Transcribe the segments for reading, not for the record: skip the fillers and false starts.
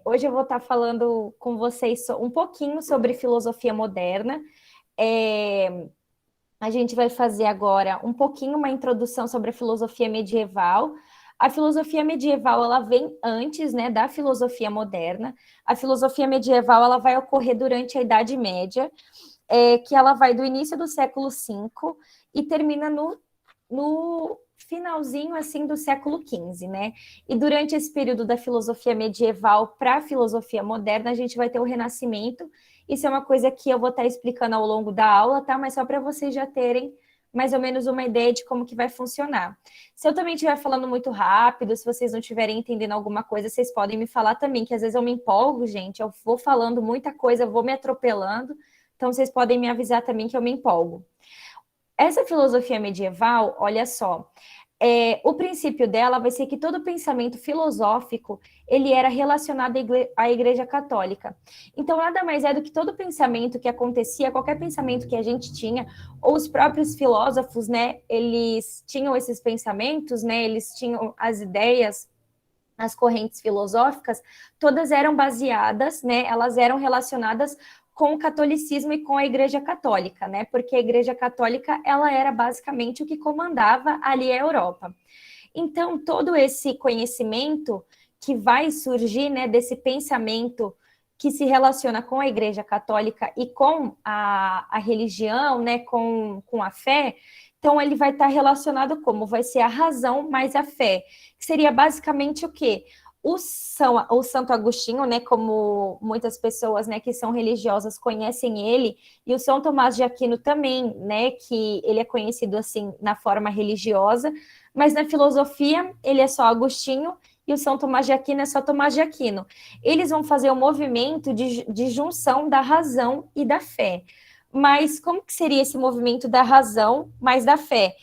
Hoje eu vou estar falando com vocês um pouquinho sobre filosofia moderna. É, a gente vai fazer agora um pouquinho uma introdução sobre a filosofia medieval. A filosofia medieval ela vem antes, né, da filosofia moderna. A filosofia medieval ela vai ocorrer durante a Idade Média, que ela vai do início do século V e termina no finalzinho assim do século XV, né? E durante esse período da filosofia medieval para a filosofia moderna, a gente vai ter o Renascimento. Isso é uma coisa que eu vou estar explicando ao longo da aula, tá? Mas só para vocês já terem mais ou menos uma ideia de como que vai funcionar. Se eu também estiver falando muito rápido, se vocês não estiverem entendendo alguma coisa, vocês podem me falar também, que às vezes eu me empolgo, gente, eu vou falando muita coisa, vou me atropelando, então vocês podem me avisar também que eu me empolgo. Essa filosofia medieval, olha só, o princípio dela vai ser que todo pensamento filosófico ele era relacionado à Igreja Católica. Então, nada mais é do que todo pensamento que acontecia, qualquer pensamento que a gente tinha, ou os próprios filósofos, né, eles tinham esses pensamentos, né, eles tinham as ideias, as correntes filosóficas, todas eram baseadas, né, elas eram relacionadas com o catolicismo e com a Igreja Católica, né? Porque a Igreja Católica, ela era basicamente o que comandava ali a Europa. Então, todo esse conhecimento que vai surgir, né, desse pensamento que se relaciona com a Igreja Católica e com a religião, né, com a fé, então ele vai estar relacionado como? Vai ser a razão mais a fé, que seria basicamente o quê? O Santo Agostinho, né, como muitas pessoas, né, que são religiosas conhecem ele, e o São Tomás de Aquino também, né, que ele é conhecido assim na forma religiosa, mas na filosofia ele é só Agostinho e o São Tomás de Aquino é só Tomás de Aquino. Eles vão fazer um movimento de junção da razão e da fé. Mas como que seria esse movimento da razão mais da fé?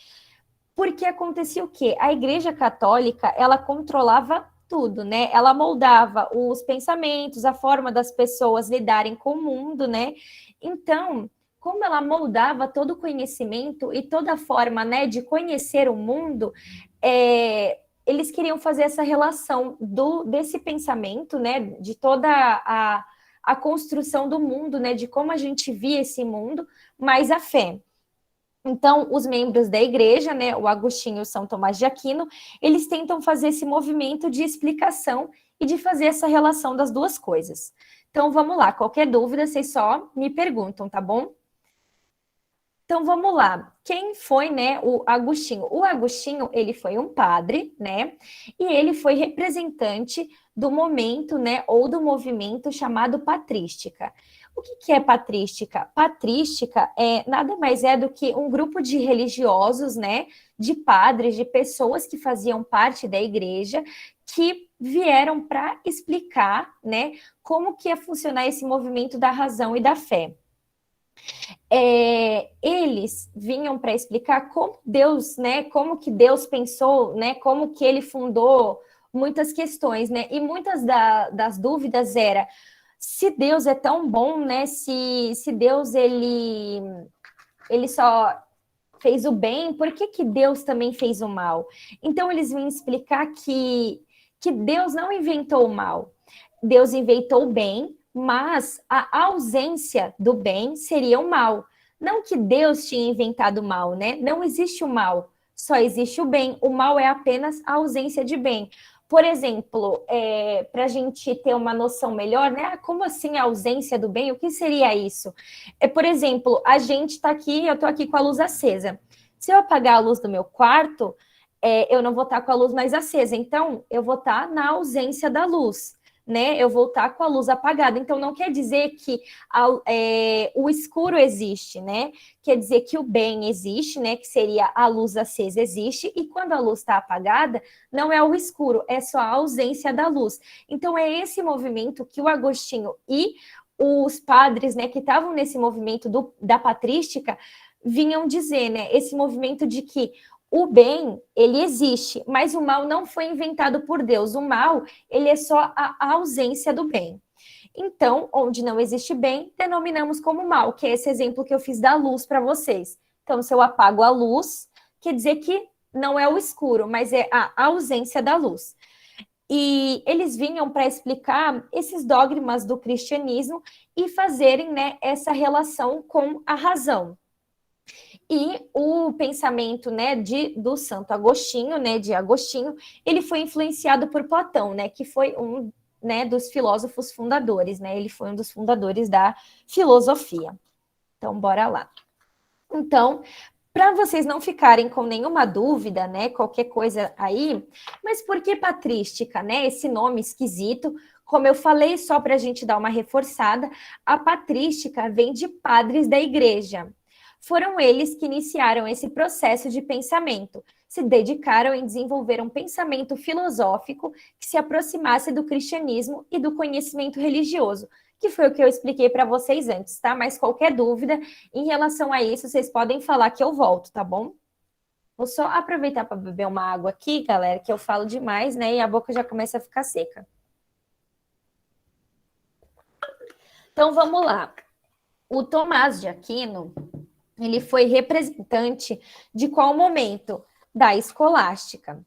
Porque acontecia o quê? A Igreja Católica, ela controlava tudo, né? Ela moldava os pensamentos, a forma das pessoas lidarem com o mundo, né? Então, como ela moldava todo o conhecimento e toda a forma, né, de conhecer o mundo, eles queriam fazer essa relação desse pensamento, né, de toda a construção do mundo, né, de como a gente via esse mundo, mais a fé. Então, os membros da igreja, né, o Agostinho e o São Tomás de Aquino, eles tentam fazer esse movimento de explicação e de fazer essa relação das duas coisas. Então, vamos lá, qualquer dúvida, vocês só me perguntam, tá bom? Então, vamos lá. Quem foi, né, o Agostinho? O Agostinho, ele foi um padre, né, e ele foi representante do momento, né, ou do movimento chamado patrística. O que é patrística? Patrística nada mais é do que um grupo de religiosos, né, de padres, de pessoas que faziam parte da igreja, que vieram para explicar, né, como que ia funcionar esse movimento da razão e da fé. Eles vinham para explicar como Deus, né, como que Deus pensou, né, como que ele fundou muitas questões, né, e muitas das dúvidas era se Deus é tão bom, né, se Deus ele só fez o bem, por que que Deus também fez o mal? Então eles vinham explicar que Deus não inventou o mal, Deus inventou o bem, mas a ausência do bem seria o mal. Não que Deus tinha inventado o mal, né? Não existe o mal, só existe o bem. O mal é apenas a ausência de bem. Por exemplo, para a gente ter uma noção melhor, né? Como assim a ausência do bem? O que seria isso? Por exemplo, a gente está aqui, eu estou aqui com a luz acesa. Se eu apagar a luz do meu quarto, eu não vou estar com a luz mais acesa. Então, eu vou estar na ausência da luz, né? Eu vou estar com a luz apagada. Então, não quer dizer que o escuro existe, né? Quer dizer que o bem existe, né? Que seria a luz acesa existe. E quando a luz está apagada, não é o escuro, é só a ausência da luz. Então, é esse movimento que o Agostinho e os padres, né, que estavam nesse movimento da patrística, vinham dizer, né? Esse movimento de que o bem, ele existe, mas o mal não foi inventado por Deus. O mal, ele é só a ausência do bem. Então, onde não existe bem, denominamos como mal, que é esse exemplo que eu fiz da luz para vocês. Então, se eu apago a luz, quer dizer que não é o escuro, mas é a ausência da luz. E eles vinham para explicar esses dogmas do cristianismo e fazerem, né, essa relação com a razão. E o pensamento, né, do Santo Agostinho, né, de Agostinho, ele foi influenciado por Platão, né, que foi um, né, dos filósofos fundadores, né, ele foi um dos fundadores da filosofia. Então, bora lá. Então, para vocês não ficarem com nenhuma dúvida, né, qualquer coisa aí, mas por que patrística, né, esse nome esquisito? Como eu falei, só para a gente dar uma reforçada, a patrística vem de padres da igreja. Foram eles que iniciaram esse processo de pensamento, se dedicaram em desenvolver um pensamento filosófico que se aproximasse do cristianismo e do conhecimento religioso, que foi o que eu expliquei para vocês antes, tá? Mas qualquer dúvida em relação a isso, vocês podem falar que eu volto, tá bom? Vou só aproveitar para beber uma água aqui, galera, que eu falo demais, né? E a boca já começa a ficar seca. Então vamos lá. O Tomás de Aquino, ele foi representante de qual momento? Da escolástica.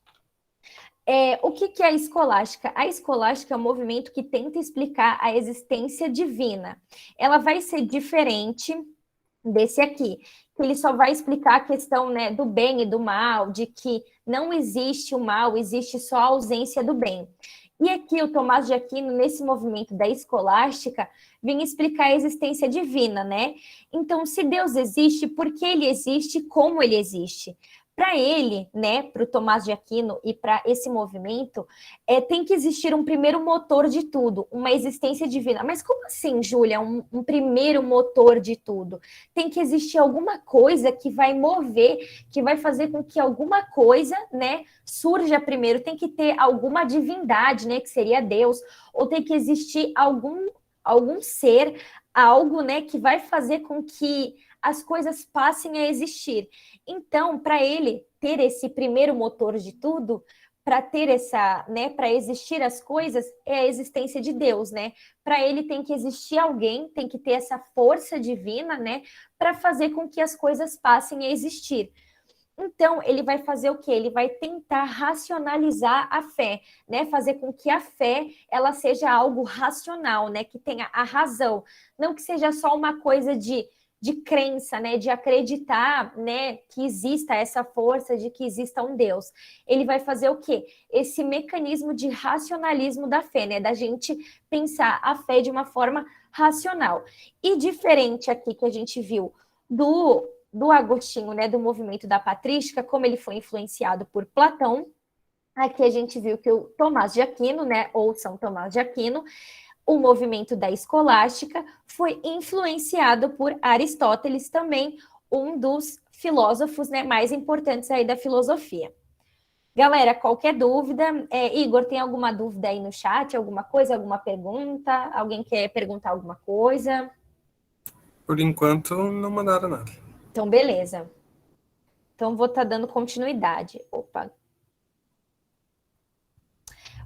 O que é a escolástica? A escolástica é um movimento que tenta explicar a existência divina. Ela vai ser diferente desse aqui, que ele só vai explicar a questão, né, do bem e do mal, de que não existe o mal, existe só a ausência do bem. E aqui o Tomás de Aquino, nesse movimento da escolástica, vem explicar a existência divina, né? Então, se Deus existe, por que ele existe, como ele existe? Para ele, né, para o Tomás de Aquino e para esse movimento, tem que existir um primeiro motor de tudo, uma existência divina. Mas como assim, Júlia, um primeiro motor de tudo? Tem que existir alguma coisa que vai mover, que vai fazer com que alguma coisa, né, surja primeiro. Tem que ter alguma divindade, né, que seria Deus, ou tem que existir algum ser, algo, né, que vai fazer com que as coisas passem a existir. Então, para ele ter esse primeiro motor de tudo, para ter essa, né, para existir as coisas, é a existência de Deus, né? Para ele tem que existir alguém, tem que ter essa força divina, né, para fazer com que as coisas passem a existir. Então, ele vai fazer o quê? Ele vai tentar racionalizar a fé, né? Fazer com que a fé, ela seja algo racional, né? Que tenha a razão. Não que seja só uma coisa de crença, né? De acreditar, né? Que exista essa força, de que exista um Deus. Ele vai fazer o quê? Esse mecanismo de racionalismo da fé, né? Da gente pensar a fé de uma forma racional. E diferente aqui que a gente viu do Agostinho, né, do movimento da patrística, como ele foi influenciado por Platão, aqui a gente viu que o Tomás de Aquino, né, ou São Tomás de Aquino, o movimento da escolástica foi influenciado por Aristóteles, também um dos filósofos, né, mais importantes aí da filosofia. Galera, qualquer dúvida, Igor, tem alguma dúvida aí no chat, alguma coisa, alguma pergunta? Alguém quer perguntar alguma coisa? Por enquanto, não mandaram nada. Então, beleza. Então, vou estar dando continuidade. Opa.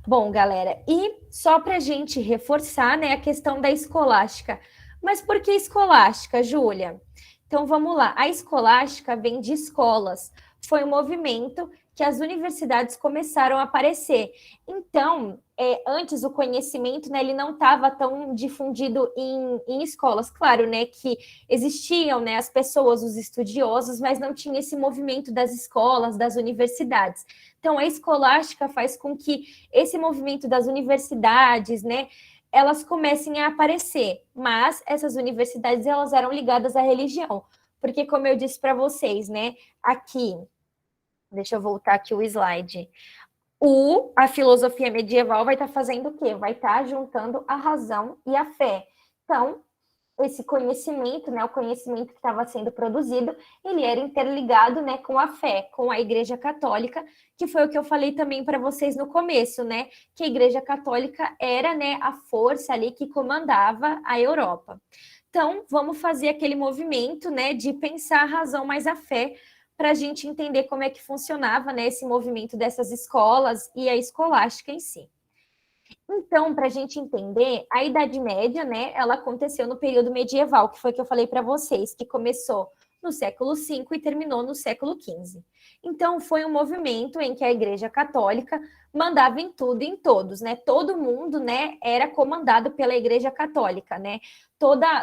Bom, galera, e só para a gente reforçar, né, a questão da escolástica. Mas por que escolástica, Júlia? Então, vamos lá. A escolástica vem de escolas. Foi um movimento que as universidades começaram a aparecer. Então, antes o conhecimento, né, ele não estava tão difundido em escolas. Claro, né, que existiam, né, as pessoas, os estudiosos, mas não tinha esse movimento das escolas, das universidades. Então, a escolástica faz com que esse movimento das universidades, né, elas comecem a aparecer. Mas essas universidades, elas eram ligadas à religião. Porque, como eu disse para vocês, né, aqui, deixa eu voltar aqui o slide. A filosofia medieval vai estar fazendo o quê? Vai estar juntando a razão e a fé. Então, esse conhecimento, né, o conhecimento que estava sendo produzido, ele era interligado, né, com a fé, com a Igreja Católica, que foi o que eu falei também para vocês no começo, né, que a Igreja Católica era, né, a força ali que comandava a Europa. Então, vamos fazer aquele movimento, né, de pensar a razão mais a fé, para a gente entender como é que funcionava, né, esse movimento dessas escolas e a escolástica em si. Então, para a gente entender, a Idade Média, né, ela aconteceu no período medieval, que foi o que eu falei para vocês, que começou no século V e terminou no século XV. Então, foi um movimento em que a Igreja Católica mandava em tudo e em todos, né? Todo mundo, né, era comandado pela Igreja Católica, né?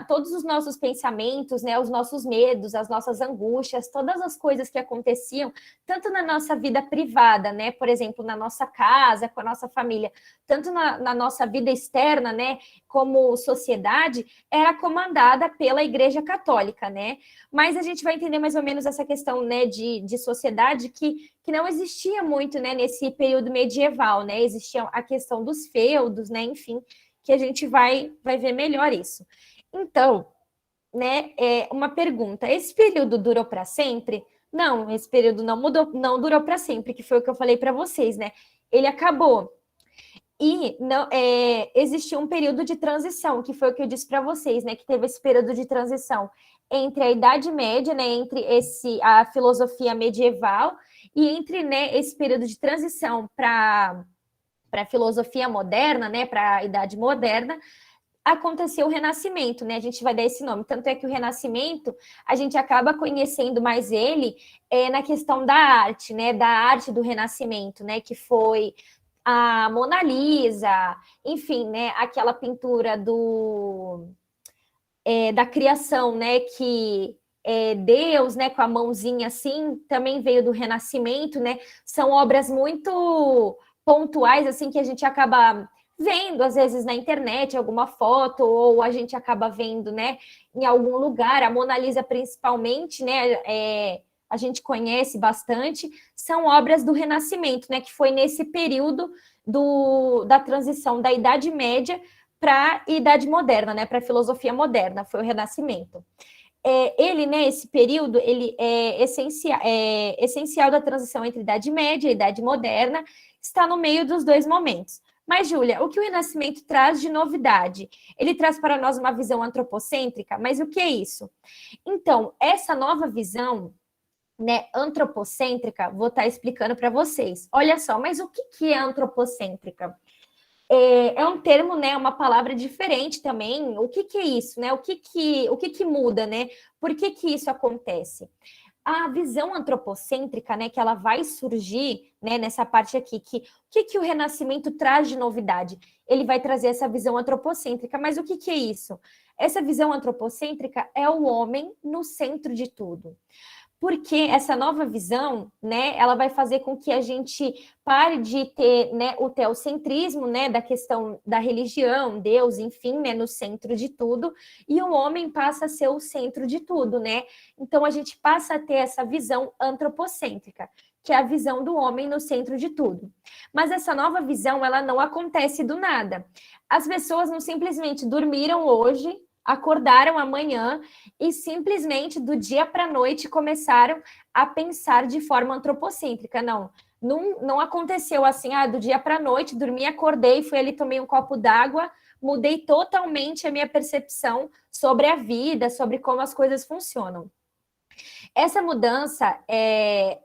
Todos os nossos pensamentos, né, os nossos medos, as nossas angústias, todas as coisas que aconteciam, tanto na nossa vida privada, né, por exemplo, na nossa casa, com a nossa família, tanto na nossa vida externa, né, como sociedade, era comandada pela Igreja Católica, né? Mas a gente vai entender mais ou menos essa questão, né, de sociedade que não existia muito, né, nesse período medieval, né? Existia a questão dos feudos, né, enfim, que a gente vai ver melhor isso. Então, né, uma pergunta: esse período durou para sempre? Não, esse período não durou para sempre, que foi o que eu falei para vocês, né? Ele acabou. E não, existia um período de transição, que foi o que eu disse para vocês, né? Que teve esse período de transição entre a Idade Média, né? Entre a filosofia medieval e entre, né, esse período de transição para a filosofia moderna, né? Para a Idade Moderna, aconteceu o Renascimento, né? A gente vai dar esse nome. Tanto é que o Renascimento, a gente acaba conhecendo mais ele na questão da arte, né? Da arte do Renascimento, né? Que foi a Mona Lisa, enfim, né? Aquela pintura da criação, né? Que Deus, né? Com a mãozinha assim, também veio do Renascimento, né? São obras muito pontuais, assim, que a gente acaba vendo, às vezes, na internet, alguma foto, ou a gente acaba vendo, né, em algum lugar, a Mona Lisa principalmente, né, a gente conhece bastante, são obras do Renascimento, né, que foi nesse período da transição da Idade Média para a Idade Moderna, né, para a filosofia moderna, foi o Renascimento. Ele, né, esse período, ele é essencial da transição entre Idade Média e Idade Moderna, está no meio dos dois momentos. Mas, Júlia, o que o Renascimento traz de novidade? Ele traz para nós uma visão antropocêntrica, mas o que é isso? Então, essa nova visão, né, antropocêntrica, vou estar explicando para vocês. Olha só, mas o que é antropocêntrica? É um termo, né, uma palavra diferente também. O que é isso, né? O que muda, né? Por que isso acontece? A visão antropocêntrica, né, que ela vai surgir, né, nessa parte aqui, o que o Renascimento traz de novidade? Ele vai trazer essa visão antropocêntrica, mas o que é isso? Essa visão antropocêntrica é o homem no centro de tudo. Porque essa nova visão, né, ela vai fazer com que a gente pare de ter, né, o teocentrismo, né, da questão da religião, Deus, enfim, né, no centro de tudo, e o homem passa a ser o centro de tudo, né? Então a gente passa a ter essa visão antropocêntrica, que é a visão do homem no centro de tudo. Mas essa nova visão, ela não acontece do nada. As pessoas não simplesmente dormiram hoje, acordaram amanhã e simplesmente do dia para a noite começaram a pensar de forma antropocêntrica. Não aconteceu assim, do dia para a noite, dormi, acordei, fui ali, tomei um copo d'água, mudei totalmente a minha percepção sobre a vida, sobre como as coisas funcionam. Essa mudança,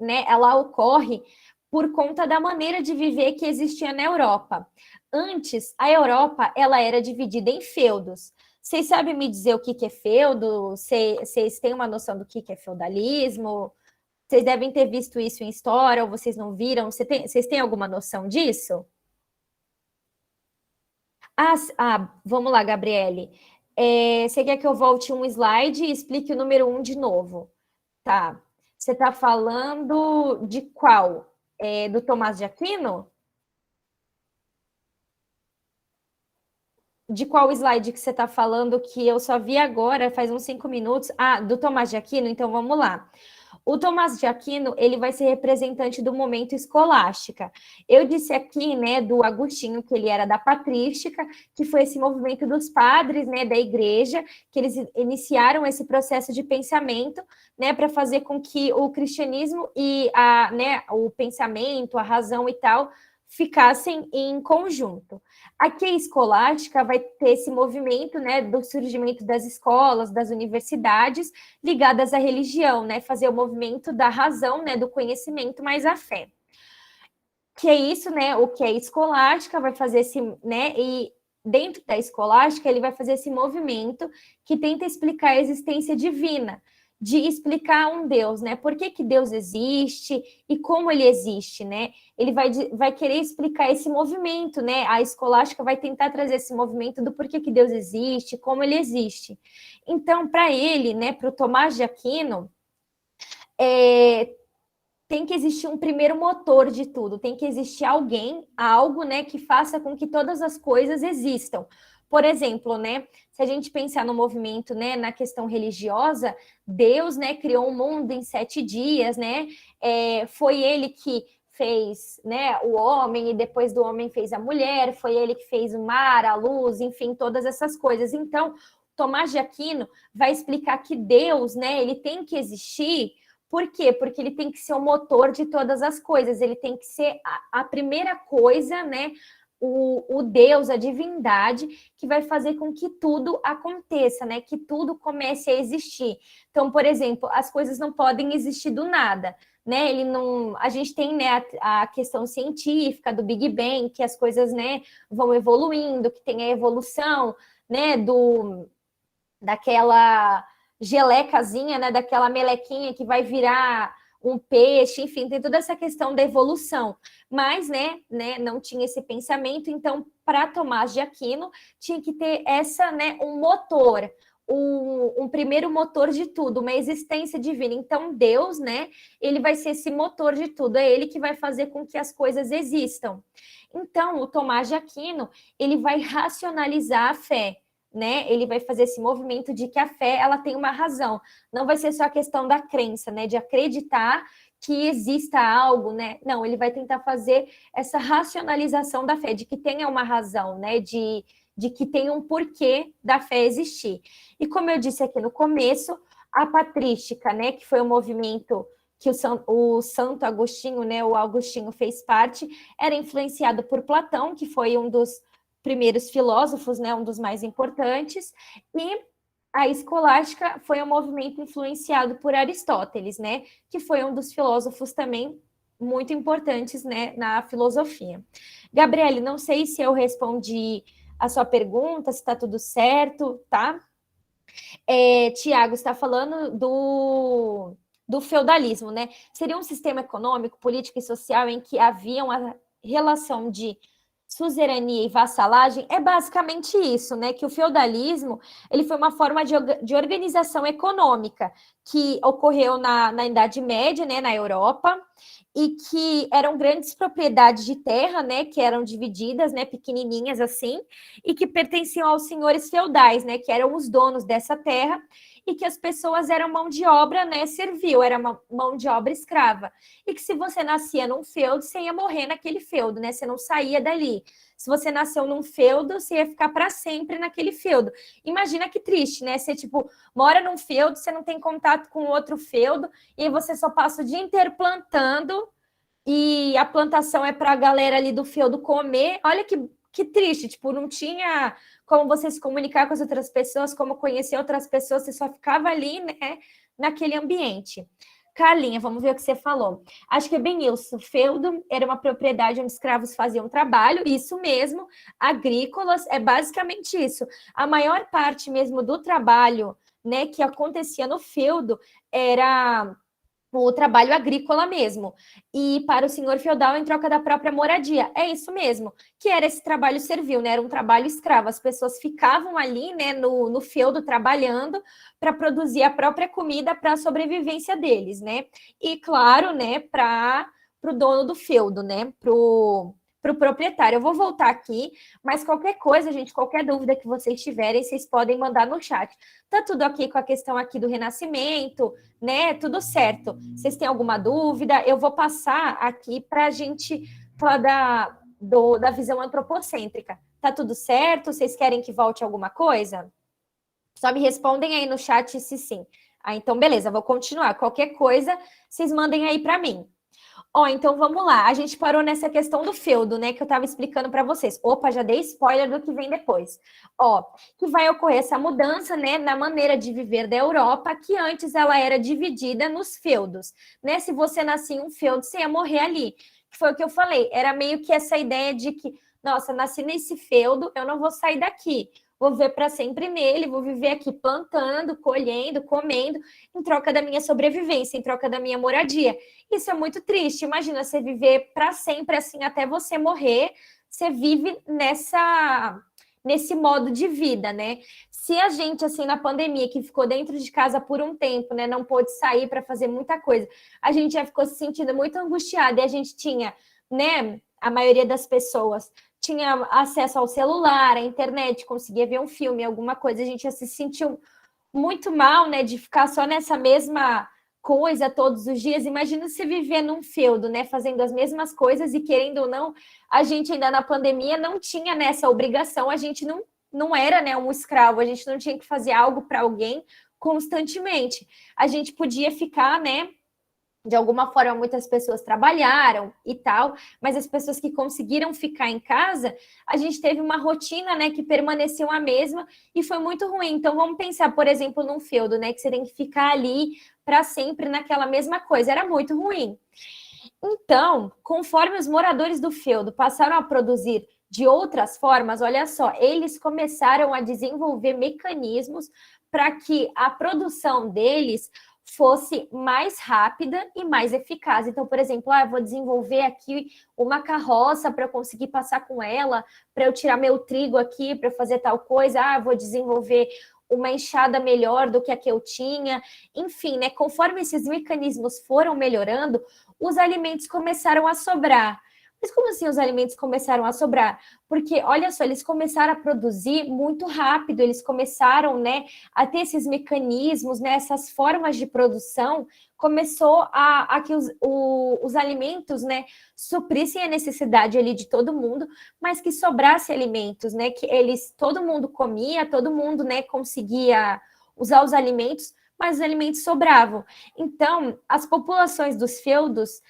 né, ela ocorre por conta da maneira de viver que existia na Europa. Antes, a Europa ela era dividida em feudos. Vocês sabem me dizer o que é feudo? Vocês têm uma noção do que é feudalismo? Vocês devem ter visto isso em história, ou vocês não viram? Vocês têm alguma noção disso? Vamos lá, Gabriele. Você quer que eu volte um slide e explique o número 1 de novo? Tá. Você está falando de qual? Do Tomás de Aquino? De qual slide que você está falando que eu só vi agora, faz uns 5 minutos? Do Tomás de Aquino? Então, vamos lá. O Tomás de Aquino, ele vai ser representante do momento escolástica. Eu disse aqui, né, do Agostinho, que ele era da patrística, que foi esse movimento dos padres, né, da igreja, que eles iniciaram esse processo de pensamento, né, para fazer com que o cristianismo e o pensamento, a razão e tal, ficassem em conjunto. Aqui a escolástica vai ter esse movimento, né, do surgimento das escolas, das universidades, ligadas à religião, né, fazer o movimento da razão, né, do conhecimento mais a fé. Que é isso, né, o que é escolástica vai fazer esse, né, e dentro da escolástica ele vai fazer esse movimento que tenta explicar a existência divina. de explicar um Deus, né? Por que Deus existe e como ele existe, né? Ele vai querer explicar esse movimento, né? A escolástica vai tentar trazer esse movimento do porquê que Deus existe, como ele existe. Então, para ele, né, para o Tomás de Aquino, tem que existir um primeiro motor de tudo, tem que existir alguém, algo, né, que faça com que todas as coisas existam. Por exemplo, né, se a gente pensar no movimento, né, na questão religiosa, Deus, né, criou o mundo em 7 dias, né, foi ele que fez, né, o homem e depois do homem fez a mulher, foi ele que fez o mar, a luz, enfim, todas essas coisas. Então, Tomás de Aquino vai explicar que Deus, né, ele tem que existir. Por quê? Porque ele tem que ser o motor de todas as coisas, ele tem que ser a primeira coisa, né? O Deus, a divindade, que vai fazer com que tudo aconteça, né? Que tudo comece a existir. Então, por exemplo, as coisas não podem existir do nada, né? Ele não, a gente tem, né, a questão científica do Big Bang, que as coisas, né, vão evoluindo, que tem a evolução, né, daquela gelecazinha, né, daquela melequinha que vai virar um peixe, enfim, tem toda essa questão da evolução. Mas, né, não tinha esse pensamento, então, para Tomás de Aquino, tinha que ter essa, né, um motor, um primeiro motor de tudo, uma existência divina. Então, Deus, né, ele vai ser esse motor de tudo, é ele que vai fazer com que as coisas existam. Então, o Tomás de Aquino, ele vai racionalizar a fé, né? Ele vai fazer esse movimento de que a fé, ela tem uma razão. Não vai ser só a questão da crença, né? De acreditar que exista algo, né? Não, ele vai tentar fazer essa racionalização da fé, de que tenha uma razão, né? De que tenha um porquê da fé existir. E como eu disse aqui no começo, a patrística, né? Que foi o movimento que o Santo Agostinho, né? O Agostinho fez parte, era influenciado por Platão, que foi um dos primeiros filósofos, né, um dos mais importantes, e a escolástica foi um movimento influenciado por Aristóteles, né, que foi um dos filósofos também muito importantes, né, na filosofia. Gabriele, não sei se eu respondi a sua pergunta, se está tudo certo, tá? Tiago está falando do feudalismo, né? Seria um sistema econômico, político e social em que havia uma relação de suzerania e vassalagem. É basicamente isso, né? Que o feudalismo, ele foi uma forma de organização econômica que ocorreu na Idade Média, né, na Europa, e que eram grandes propriedades de terra, né, que eram divididas, né, pequenininhas assim, e que pertenciam aos senhores feudais, né, que eram os donos dessa terra, e que as pessoas eram mão de obra, né, servil, era uma mão de obra escrava. E que se você nascia num feudo, você ia morrer naquele feudo, né, você não saía dali. Se você nasceu num feudo, você ia ficar para sempre naquele feudo. Imagina que triste, né, você, tipo, mora num feudo, você não tem contato com outro feudo, e aí você só passa o dia inteiro plantando, e a plantação é para a galera ali do feudo comer. Olha que triste, tipo, não tinha como você se comunicar com as outras pessoas, como conhecer outras pessoas, você só ficava ali, né, naquele ambiente. Carlinha, vamos ver o que você falou. Acho que é bem isso. O feudo era uma propriedade onde escravos faziam trabalho, isso mesmo, agrícolas, é basicamente isso. A maior parte mesmo do trabalho, né, que acontecia no feudo era o trabalho agrícola mesmo, e para o senhor feudal em troca da própria moradia. É isso mesmo, que era esse trabalho servil, né? Era um trabalho escravo. As pessoas ficavam ali, né, no feudo trabalhando para produzir a própria comida para a sobrevivência deles, né? E claro, né, para o dono do feudo, né? Para o proprietário. Eu vou voltar aqui, mas qualquer coisa, gente, qualquer dúvida que vocês tiverem, vocês podem mandar no chat. Tá tudo ok com a questão aqui do Renascimento, né? Tudo certo. Vocês têm alguma dúvida? Eu vou passar aqui para a gente falar da visão antropocêntrica. Tá tudo certo? Vocês querem que volte alguma coisa? Só me respondem aí no chat se sim. Então, beleza, vou continuar. Qualquer coisa, vocês mandem aí para mim. Então vamos lá. A gente parou nessa questão do feudo, né, que eu estava explicando para vocês. Opa, já dei spoiler do que vem depois. Que vai ocorrer essa mudança, né, na maneira de viver da Europa, que antes ela era dividida nos feudos, né? Se você nascia em um feudo, você ia morrer ali. Que foi o que eu falei. Era meio que essa ideia de que, nossa, nasci nesse feudo, eu não vou sair daqui. vou viver para sempre nele, vou viver aqui plantando, colhendo, comendo, em troca da minha sobrevivência, em troca da minha moradia. Isso é muito triste. Imagina você viver para sempre assim até você morrer. Você vive nesse modo de vida, né? Se a gente, assim, na pandemia, que ficou dentro de casa por um tempo, né, não pôde sair para fazer muita coisa, a gente já ficou se sentindo muito angustiada e a gente tinha, né, a maioria das pessoas tinha acesso ao celular, à internet, conseguia ver um filme, alguma coisa, a gente já se sentiu muito mal, né, de ficar só nessa mesma coisa todos os dias. Imagina se viver num feudo, né, fazendo as mesmas coisas e querendo ou não, a gente ainda na pandemia não tinha nessa obrigação, a gente não era, né, um escravo, a gente não tinha que fazer algo para alguém constantemente. A gente podia ficar, né, de alguma forma, muitas pessoas trabalharam e tal, mas as pessoas que conseguiram ficar em casa, a gente teve uma rotina, né, que permaneceu a mesma e foi muito ruim. Então, vamos pensar, por exemplo, num feudo, né, que você tem que ficar ali para sempre naquela mesma coisa. Era muito ruim. Então, conforme os moradores do feudo passaram a produzir de outras formas, olha só, eles começaram a desenvolver mecanismos para que a produção deles fosse mais rápida e mais eficaz. Então, por exemplo, eu vou desenvolver aqui uma carroça para eu conseguir passar com ela, para eu tirar meu trigo aqui, para fazer tal coisa. Vou desenvolver uma enxada melhor do que a que eu tinha. Enfim, né? Conforme esses mecanismos foram melhorando, os alimentos começaram a sobrar. Mas como assim os alimentos começaram a sobrar? Porque, olha só, eles começaram a produzir muito rápido, eles começaram, né, a ter esses mecanismos, né, essas formas de produção, começou a que os alimentos, né, suprissem a necessidade ali de todo mundo, mas que sobrasse alimentos, né, que todo mundo comia, todo mundo, né, conseguia usar os alimentos, mas os alimentos sobravam. Então, as populações dos feudos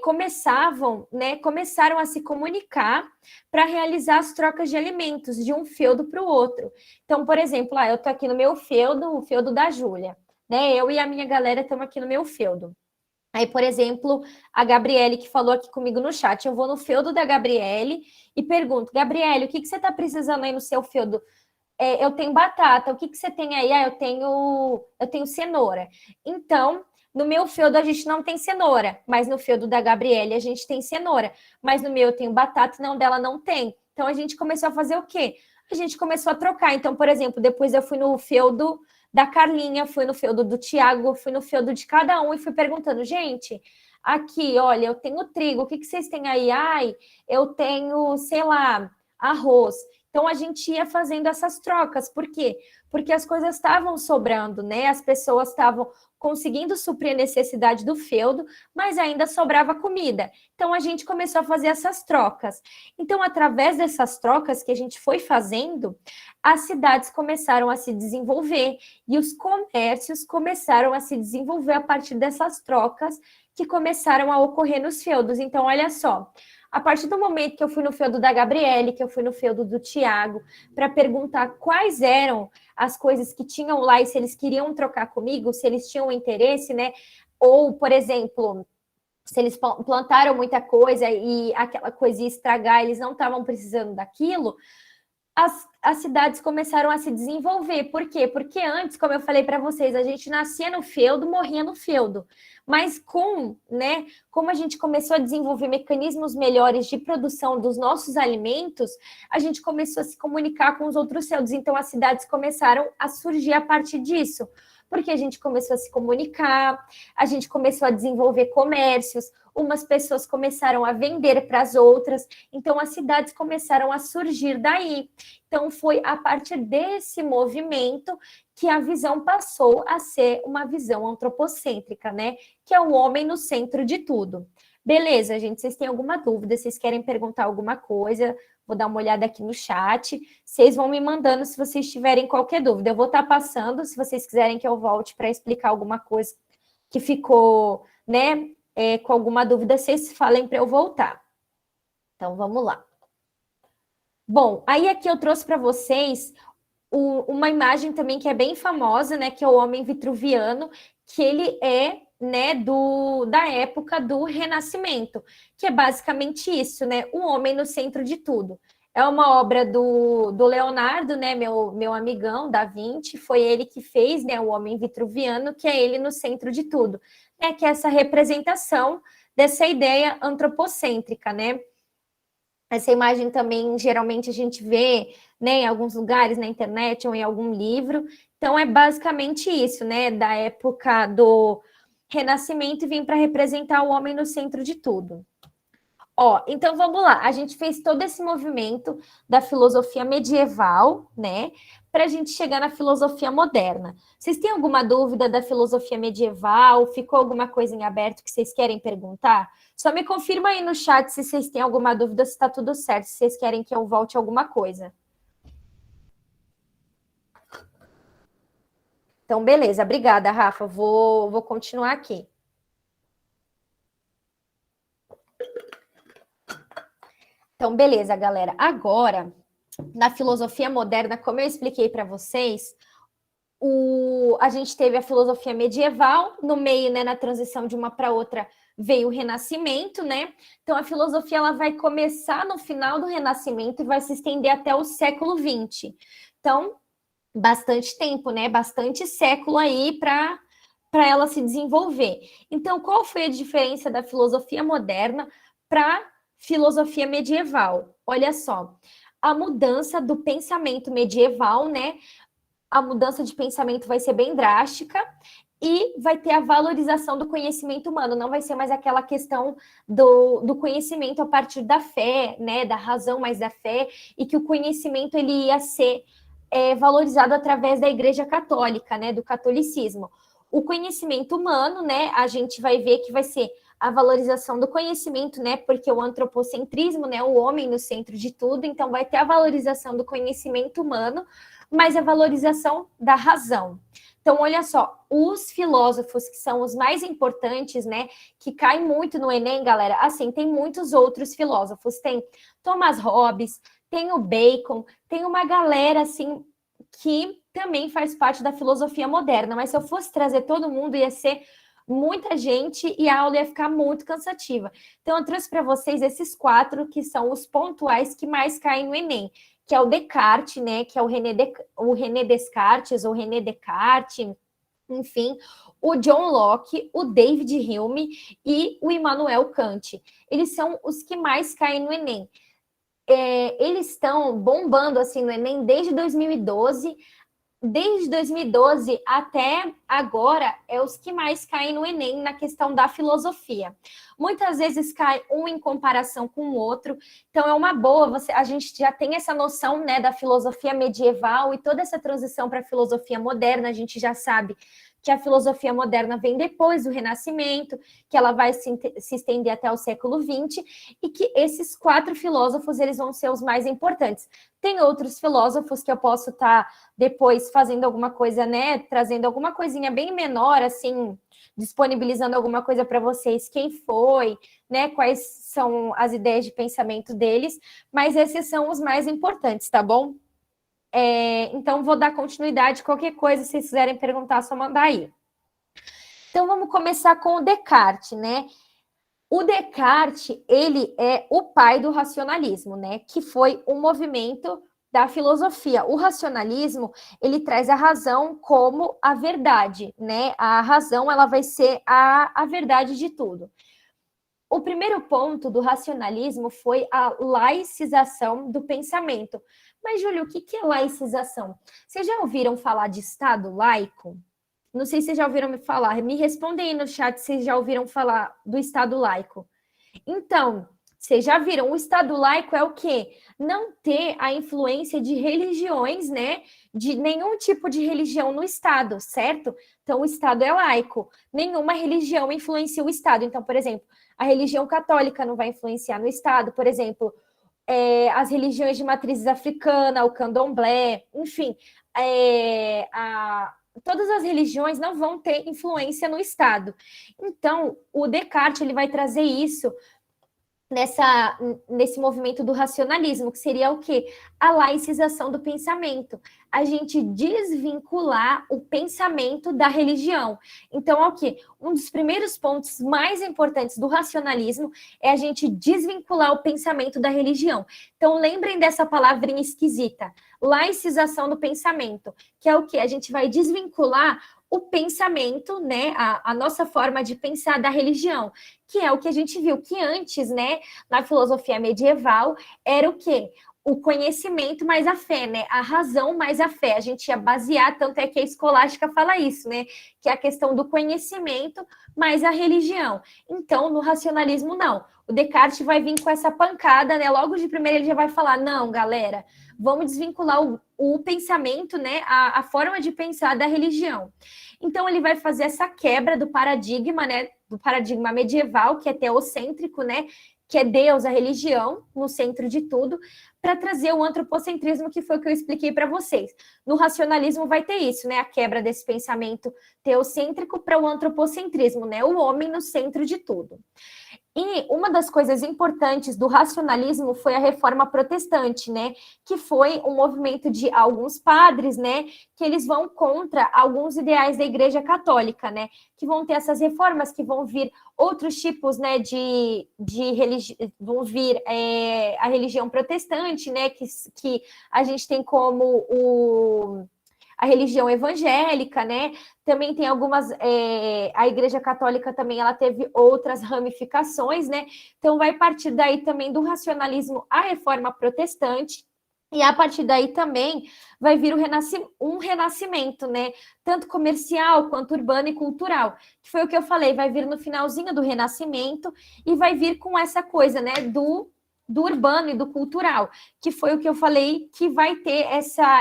começaram a se comunicar para realizar as trocas de alimentos de um feudo para o outro. Então, por exemplo, eu estou aqui no meu feudo, o feudo da Júlia, né? Eu e a minha galera estamos aqui no meu feudo. Aí, por exemplo, a Gabriele, que falou aqui comigo no chat, eu vou no feudo da Gabriele e pergunto, Gabriele, o que você está precisando aí no seu feudo? Eu tenho batata, o que você tem aí? Eu tenho cenoura. Então, no meu feudo a gente não tem cenoura, mas no feudo da Gabriele a gente tem cenoura. Mas no meu eu tenho batata, não, dela não tem. Então, a gente começou a fazer o quê? A gente começou a trocar. Então, por exemplo, depois eu fui no feudo da Carlinha, fui no feudo do Tiago, fui no feudo de cada um e fui perguntando, gente, aqui, olha, eu tenho trigo, o que vocês têm aí? Eu tenho, sei lá, arroz. Então, a gente ia fazendo essas trocas. Por quê? Porque as coisas estavam sobrando, né? As pessoas estavam conseguindo suprir a necessidade do feudo, mas ainda sobrava comida. Então, a gente começou a fazer essas trocas. Então, através dessas trocas que a gente foi fazendo, as cidades começaram a se desenvolver e os comércios começaram a se desenvolver a partir dessas trocas que começaram a ocorrer nos feudos. Então, olha só, a partir do momento que eu fui no feudo da Gabriele, que eu fui no feudo do Tiago, para perguntar quais eram as coisas que tinham lá e se eles queriam trocar comigo, se eles tinham interesse, né? Ou, por exemplo, se eles plantaram muita coisa e aquela coisa ia estragar, eles não estavam precisando daquilo, as cidades começaram a se desenvolver. Por quê? Porque antes, como eu falei para vocês, a gente nascia no feudo, morria no feudo. Mas como a gente começou a desenvolver mecanismos melhores de produção dos nossos alimentos, a gente começou a se comunicar com os outros feudos. Então, as cidades começaram a surgir a partir disso. Porque a gente começou a se comunicar, a gente começou a desenvolver comércios, umas pessoas começaram a vender para as outras, então as cidades começaram a surgir daí. Então foi a partir desse movimento que a visão passou a ser uma visão antropocêntrica, né? Que é o homem no centro de tudo. Beleza, gente, vocês têm alguma dúvida, vocês querem perguntar alguma coisa, vou dar uma olhada aqui no chat, vocês vão me mandando se vocês tiverem qualquer dúvida. Eu vou estar passando, se vocês quiserem que eu volte para explicar alguma coisa que ficou, né, com alguma dúvida, vocês falem para eu voltar. Então, vamos lá. Bom, aí aqui eu trouxe para vocês uma imagem também que é bem famosa, né, que é o homem vitruviano, que ele é, né, da época do Renascimento, que é basicamente isso, né, o homem no centro de tudo. É uma obra do Leonardo, né, meu amigão, da Vinci, foi ele que fez, né, o Homem Vitruviano, que é ele no centro de tudo, né, que é essa representação dessa ideia antropocêntrica, né. Essa imagem também, geralmente, a gente vê, né, em alguns lugares na internet ou em algum livro. Então, é basicamente isso, né, da época do Renascimento e vem para representar o homem no centro de tudo. Ó, então vamos lá. A gente fez todo esse movimento da filosofia medieval, né, para a gente chegar na filosofia moderna. Vocês têm alguma dúvida da filosofia medieval? Ficou alguma coisa em aberto que vocês querem perguntar? Só me confirma aí no chat se vocês têm alguma dúvida, se está tudo certo, se vocês querem que eu volte alguma coisa. Então, beleza. Obrigada, Rafa. Vou continuar aqui. Então, beleza, galera. Agora, na filosofia moderna, como eu expliquei para vocês, a gente teve a filosofia medieval, no meio, né, na transição de uma para outra, veio o Renascimento, né? Então, a filosofia ela vai começar no final do Renascimento e vai se estender até o século XX. Então, bastante tempo, né? Bastante século aí para ela se desenvolver. Então, qual foi a diferença da filosofia moderna para filosofia medieval? Olha só, a mudança do pensamento medieval, né? A mudança de pensamento vai ser bem drástica e vai ter a valorização do conhecimento humano, não vai ser mais aquela questão do conhecimento a partir da fé, né, da razão mais da fé, e que o conhecimento ele ia ser valorizado através da Igreja Católica, né, do catolicismo. O conhecimento humano, né, a gente vai ver que vai ser a valorização do conhecimento, né, porque o antropocentrismo, né, o homem no centro de tudo, então vai ter a valorização do conhecimento humano, mas a valorização da razão. Então, olha só, os filósofos que são os mais importantes, né, que caem muito no Enem, galera, assim, tem muitos outros filósofos, tem Thomas Hobbes, tem o Bacon, tem uma galera, assim, que também faz parte da filosofia moderna, mas se eu fosse trazer todo mundo, ia ser muita gente e a aula ia ficar muito cansativa. Então, eu trouxe para vocês esses 4 que são os pontuais que mais caem no Enem, que é o Descartes, né, que é o René Descartes, ou René Descartes, enfim, o John Locke, o David Hume e o Immanuel Kant. Eles são os que mais caem no Enem. Eles estão bombando assim no Enem desde 2012. Desde 2012 até agora, é os que mais caem no Enem na questão da filosofia. Muitas vezes cai um em comparação com o outro, então é uma boa, a gente já tem essa noção, né, da filosofia medieval e toda essa transição para a filosofia moderna, a gente já sabe que a filosofia moderna vem depois do Renascimento, que ela vai se estender até o século XX, e que esses 4 filósofos, eles vão ser os mais importantes. Tem outros filósofos que eu posso estar depois fazendo alguma coisa, né, trazendo alguma coisinha bem menor, assim, disponibilizando alguma coisa para vocês, quem foi, né, quais são as ideias de pensamento deles, mas esses são os mais importantes, tá bom? Então, vou dar continuidade, qualquer coisa, se vocês quiserem perguntar, é só mandar aí. Então, vamos começar com o Descartes, né? O Descartes, ele é o pai do racionalismo, né? Que foi um movimento da filosofia. O racionalismo, ele traz a razão como a verdade, né? A razão, ela vai ser a verdade de tudo. O primeiro ponto do racionalismo foi a laicização do pensamento. Mas, Júlio, o que é laicização? Vocês já ouviram falar de Estado laico? Não sei se vocês já ouviram me falar. Me respondem aí no chat se vocês já ouviram falar do Estado laico. Então, vocês já viram, o Estado laico é o quê? Não ter a influência de religiões, né? De nenhum tipo de religião no Estado, certo? Então, o Estado é laico. Nenhuma religião influencia o Estado. Então, por exemplo, a religião católica não vai influenciar no Estado. Por exemplo, as religiões de matrizes africana, o candomblé, enfim, todas as religiões não vão ter influência no Estado. Então, o Descartes ele vai trazer isso nesse movimento do racionalismo, que seria o quê? a laicização do pensamento, a gente desvincular o pensamento da religião. Então, é o quê? Um dos primeiros pontos mais importantes do racionalismo é a gente desvincular o pensamento da religião. Então, lembrem dessa palavrinha esquisita, laicização do pensamento, que é o quê? A gente vai desvincular o pensamento, né, a nossa forma de pensar da religião, que é o que a gente viu que antes, né, na filosofia medieval, era o quê? O conhecimento mais a fé, né? A razão mais a fé. A gente ia basear, tanto é que a escolástica fala isso, né? Que é a questão do conhecimento mais a religião. Então, no racionalismo, não. O Descartes vai vir com essa pancada, né? Logo de primeira ele já vai falar, não, galera, vamos desvincular o pensamento, né? A forma de pensar da religião. Então, ele vai fazer essa quebra do paradigma, né? Do paradigma medieval, que é teocêntrico, né? Que é Deus, a religião, no centro de tudo, para trazer o antropocentrismo, que foi o que eu expliquei para vocês. No racionalismo vai ter isso, né? A quebra desse pensamento teocêntrico para o antropocentrismo, né? O homem no centro de tudo. E uma das coisas importantes do racionalismo foi a reforma protestante, né? Que foi um movimento de alguns padres, né? Que eles vão contra alguns ideais da Igreja Católica, né? Que vão ter essas reformas, que vão vir outros tipos, né? Vão vir a religião protestante, né? Que a gente tem como a religião evangélica, né? Também tem algumas, a Igreja Católica também, ela teve outras ramificações, né? Então, vai partir daí também do racionalismo a reforma protestante, e a partir daí também vai vir um renascimento, né? Tanto comercial, quanto urbano e cultural, que foi o que eu falei, vai vir no finalzinho do Renascimento, e vai vir com essa coisa, né? Do urbano e do cultural, que foi o que eu falei, que vai ter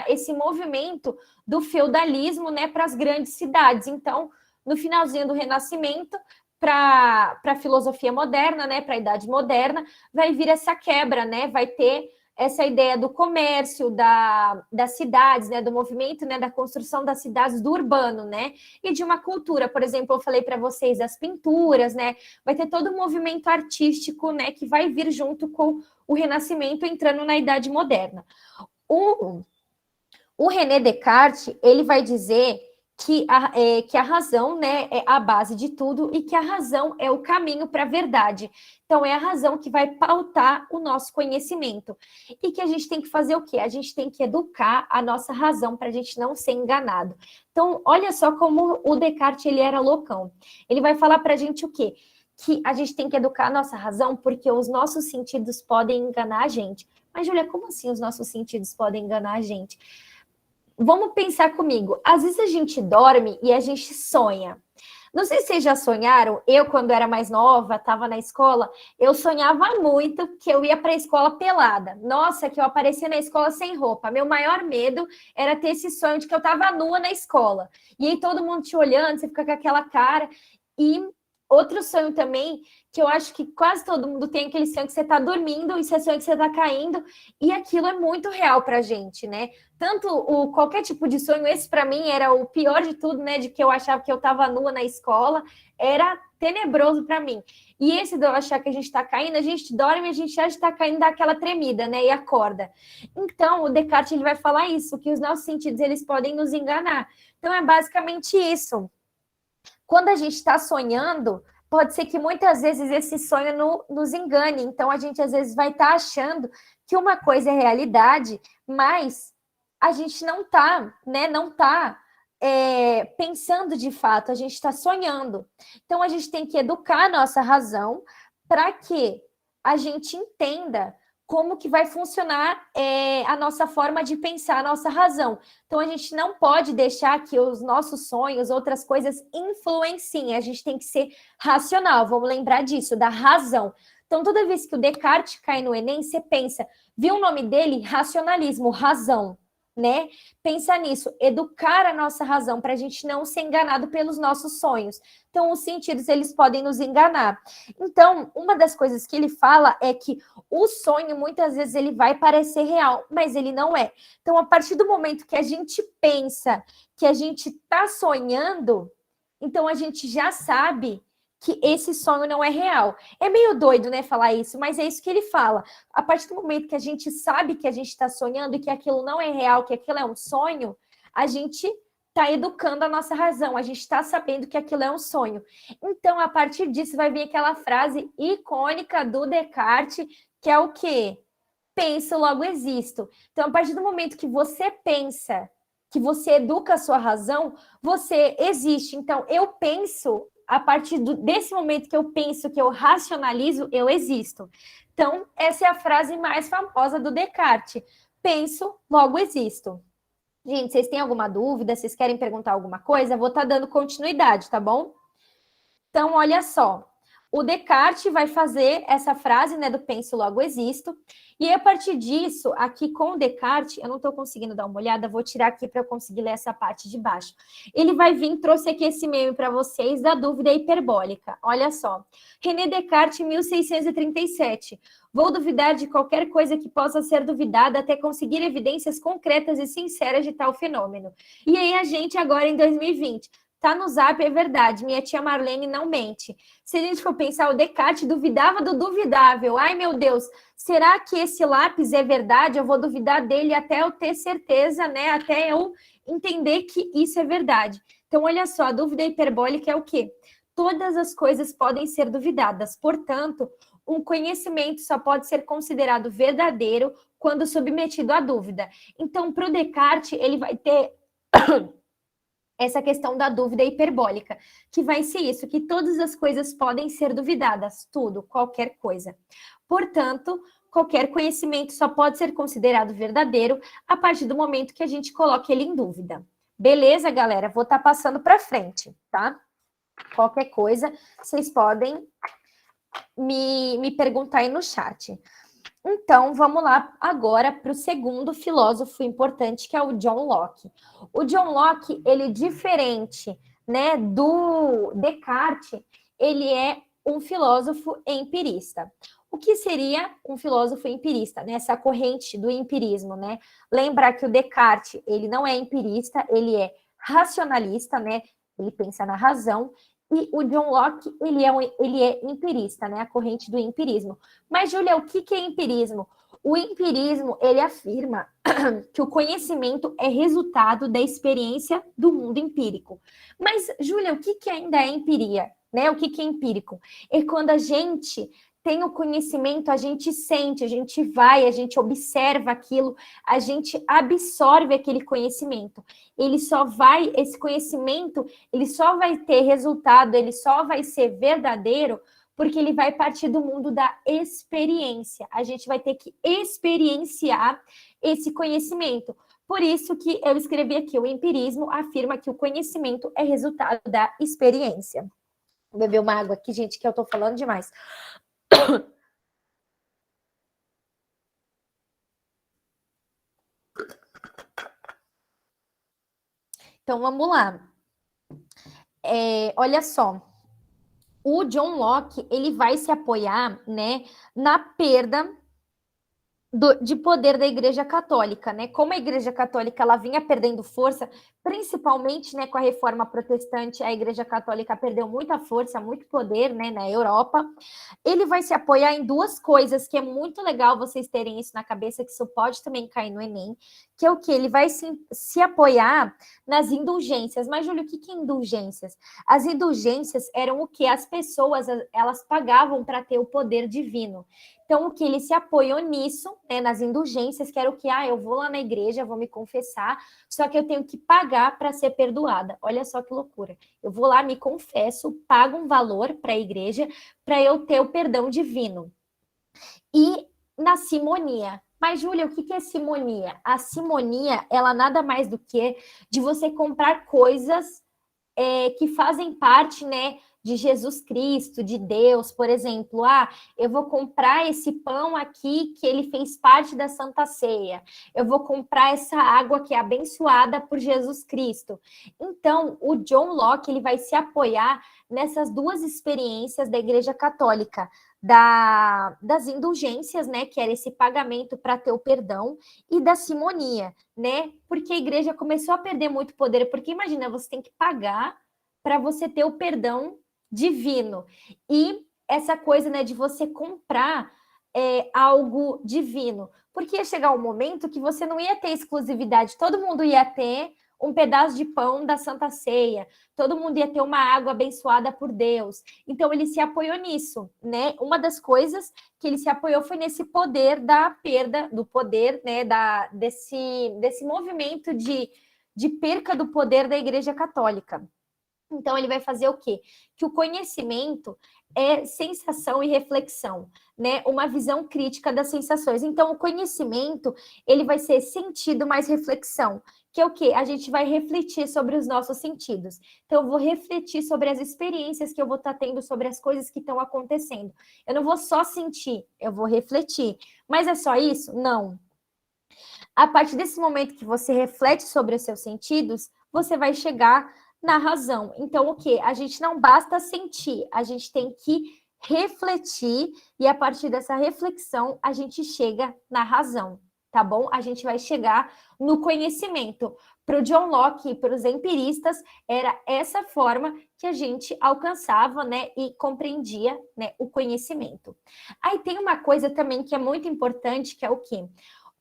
esse movimento do feudalismo, né, para as grandes cidades. Então, no finalzinho do Renascimento, para a filosofia moderna, né, para a Idade Moderna, vai vir essa quebra, né, vai ter essa ideia do comércio, das cidades, né, do movimento, né, da construção das cidades, do urbano, né, e de uma cultura. Por exemplo, eu falei para vocês das pinturas, né, vai ter todo um movimento artístico, né, que vai vir junto com o Renascimento entrando na Idade Moderna. O René Descartes, ele vai dizer que a razão, né, é a base de tudo, e que a razão é o caminho para a verdade. Então, é a razão que vai pautar o nosso conhecimento. E que a gente tem que fazer o quê? A gente tem que educar a nossa razão para a gente não ser enganado. Então, olha só como o Descartes, ele era loucão. Ele vai falar para a gente o quê? Que a gente tem que educar a nossa razão porque os nossos sentidos podem enganar a gente. Mas, Júlia, como assim os nossos sentidos podem enganar a gente? Vamos pensar comigo. Às vezes a gente dorme e a gente sonha. Não sei se vocês já sonharam. Eu, quando era mais nova, estava na escola, eu sonhava muito que eu ia para a escola pelada. Nossa, que eu aparecia na escola sem roupa. Meu maior medo era ter esse sonho de que eu estava nua na escola. E aí todo mundo te olhando, você fica com aquela cara. E outro sonho também, que eu acho que quase todo mundo tem, aquele sonho que você está dormindo e você sonha que você está caindo, e aquilo é muito real para a gente, né? Tanto qualquer tipo de sonho, esse para mim era o pior de tudo, né? De que eu achava que eu estava nua na escola, era tenebroso para mim. E esse de eu achar que a gente está caindo, a gente dorme, a gente acha que está caindo, dá aquela tremida, né? E acorda. Então, o Descartes ele vai falar isso, que os nossos sentidos eles podem nos enganar. Então, é basicamente isso. Quando a gente está sonhando, pode ser que muitas vezes esse sonho nos engane. Então, a gente às vezes vai estar achando que uma coisa é realidade, mas a gente não está, né? Não está pensando de fato, a gente está sonhando. Então, a gente tem que educar a nossa razão para que a gente entenda como que vai funcionar a nossa forma de pensar, a nossa razão. Então, a gente não pode deixar que os nossos sonhos, outras coisas, influenciem. A gente tem que ser racional, vamos lembrar disso, da razão. Então, toda vez que o Descartes cai no Enem, você pensa, viu o nome dele? Racionalismo, razão, né? Pensa nisso, educar a nossa razão para a gente não ser enganado pelos nossos sonhos. Então, os sentidos, eles podem nos enganar. Então, uma das coisas que ele fala é que o sonho, muitas vezes, ele vai parecer real, mas ele não é. Então, a partir do momento que a gente pensa que a gente está sonhando, então a gente já sabe que esse sonho não é real. É meio doido, né, falar isso, mas é isso que ele fala. A partir do momento que a gente sabe que a gente está sonhando e que aquilo não é real, que aquilo é um sonho, a gente está educando a nossa razão, a gente está sabendo que aquilo é um sonho. Então, a partir disso, vai vir aquela frase icônica do Descartes, que é o quê? Penso, logo existo. Então, a partir do momento que você pensa, que você educa a sua razão, você existe. Então, eu penso, a partir desse momento que eu penso, que eu racionalizo, eu existo. Então, essa é a frase mais famosa do Descartes. Penso, logo existo. Gente, vocês têm alguma dúvida? Vocês querem perguntar alguma coisa? Eu vou estar dando continuidade, tá bom? Então, olha só. O Descartes vai fazer essa frase, né, do penso, logo existo. E a partir disso, aqui com o Descartes, eu não estou conseguindo dar uma olhada, vou tirar aqui para eu conseguir ler essa parte de baixo. Ele vai vir, trouxe aqui esse meme para vocês da dúvida hiperbólica. Olha só. René Descartes, 1637. Vou duvidar de qualquer coisa que possa ser duvidada até conseguir evidências concretas e sinceras de tal fenômeno. E aí a gente agora em 2020... Tá no Zap, é verdade. Minha tia Marlene não mente. Se a gente for pensar, o Descartes duvidava do duvidável. Ai, meu Deus, será que esse lápis é verdade? Eu vou duvidar dele até eu ter certeza, né? Até eu entender que isso é verdade. Então, olha só, a dúvida hiperbólica é o quê? Todas as coisas podem ser duvidadas. Portanto, um conhecimento só pode ser considerado verdadeiro quando submetido à dúvida. Então, para o Descartes, ele vai ter... essa questão da dúvida hiperbólica, que vai ser isso, que todas as coisas podem ser duvidadas, tudo, qualquer coisa. Portanto, qualquer conhecimento só pode ser considerado verdadeiro a partir do momento que a gente coloque ele em dúvida. Beleza, galera? Vou estar passando para frente, tá? Qualquer coisa, vocês podem me perguntar aí no chat. Então, vamos lá agora para o segundo filósofo importante, que é o John Locke. O John Locke, ele diferente, né, do Descartes, ele é um filósofo empirista. O que seria um filósofo empirista? Nessa corrente do empirismo, né? Lembrar que o Descartes, ele não é empirista, ele é racionalista, né? Ele pensa na razão. E o John Locke, ele é empirista, né? A corrente do empirismo. Mas, Júlia, o que é empirismo? O empirismo, ele afirma que o conhecimento é resultado da experiência do mundo empírico. Mas, Júlia, o que ainda é empiria? Né? O que é empírico? É quando a gente tem o conhecimento, a gente sente, a gente vai, a gente observa aquilo, a gente absorve aquele conhecimento. Esse conhecimento, ele só vai ter resultado, ele só vai ser verdadeiro porque ele vai partir do mundo da experiência. A gente vai ter que experienciar esse conhecimento. Por isso que eu escrevi aqui, o empirismo afirma que o conhecimento é resultado da experiência. Vou beber uma água aqui, gente, que eu tô falando demais. Então, vamos lá. Olha só. O John Locke, ele vai se apoiar, né, na perda de poder da Igreja Católica, né? Como a Igreja Católica ela vinha perdendo força, principalmente, né, com a Reforma Protestante, a Igreja Católica perdeu muita força, muito poder, né, na Europa. Ele vai se apoiar em duas coisas que é muito legal vocês terem isso na cabeça, que isso pode também cair no Enem, que é o que ele vai se apoiar nas indulgências. Mas, Júlio, o que é indulgências? As indulgências eram o que as pessoas elas pagavam para ter o poder divino. Então, o que ele se apoiou nisso, né, nas indulgências, que era o que, eu vou lá na igreja, vou me confessar, só que eu tenho que pagar para ser perdoada. Olha só que loucura. Eu vou lá, me confesso, pago um valor para a igreja para eu ter o perdão divino. E na simonia. Mas, Júlia, o que é simonia? A simonia, ela nada mais do que de você comprar coisas que fazem parte, né, de Jesus Cristo, de Deus, por exemplo, eu vou comprar esse pão aqui que ele fez parte da Santa Ceia, eu vou comprar essa água que é abençoada por Jesus Cristo. Então, o John Locke, ele vai se apoiar nessas duas experiências da Igreja Católica, das indulgências, né, que era esse pagamento para ter o perdão, e da simonia, né, porque a igreja começou a perder muito poder, porque imagina, você tem que pagar para você ter o perdão divino. E essa coisa, né, de você comprar algo divino. Porque ia chegar um momento que você não ia ter exclusividade, todo mundo ia ter um pedaço de pão da Santa Ceia, todo mundo ia ter uma água abençoada por Deus. Então ele se apoiou nisso, né? Uma das coisas que ele se apoiou foi nesse poder da perda do poder, né? Desse movimento de perca do poder da Igreja Católica. Então, ele vai fazer o quê? Que o conhecimento é sensação e reflexão, né? Uma visão crítica das sensações. Então, o conhecimento, ele vai ser sentido mais reflexão, que é o quê? A gente vai refletir sobre os nossos sentidos. Então, eu vou refletir sobre as experiências que eu vou estar tendo, sobre as coisas que estão acontecendo. Eu não vou só sentir, eu vou refletir. Mas é só isso? Não. A partir desse momento que você reflete sobre os seus sentidos, você vai chegar na razão. Então, o que? A gente não basta sentir, a gente tem que refletir e a partir dessa reflexão a gente chega na razão, tá bom? A gente vai chegar no conhecimento. Para o John Locke e para os empiristas, era essa forma que a gente alcançava, né, e compreendia, né, o conhecimento. Aí tem uma coisa também que é muito importante, que é o quê?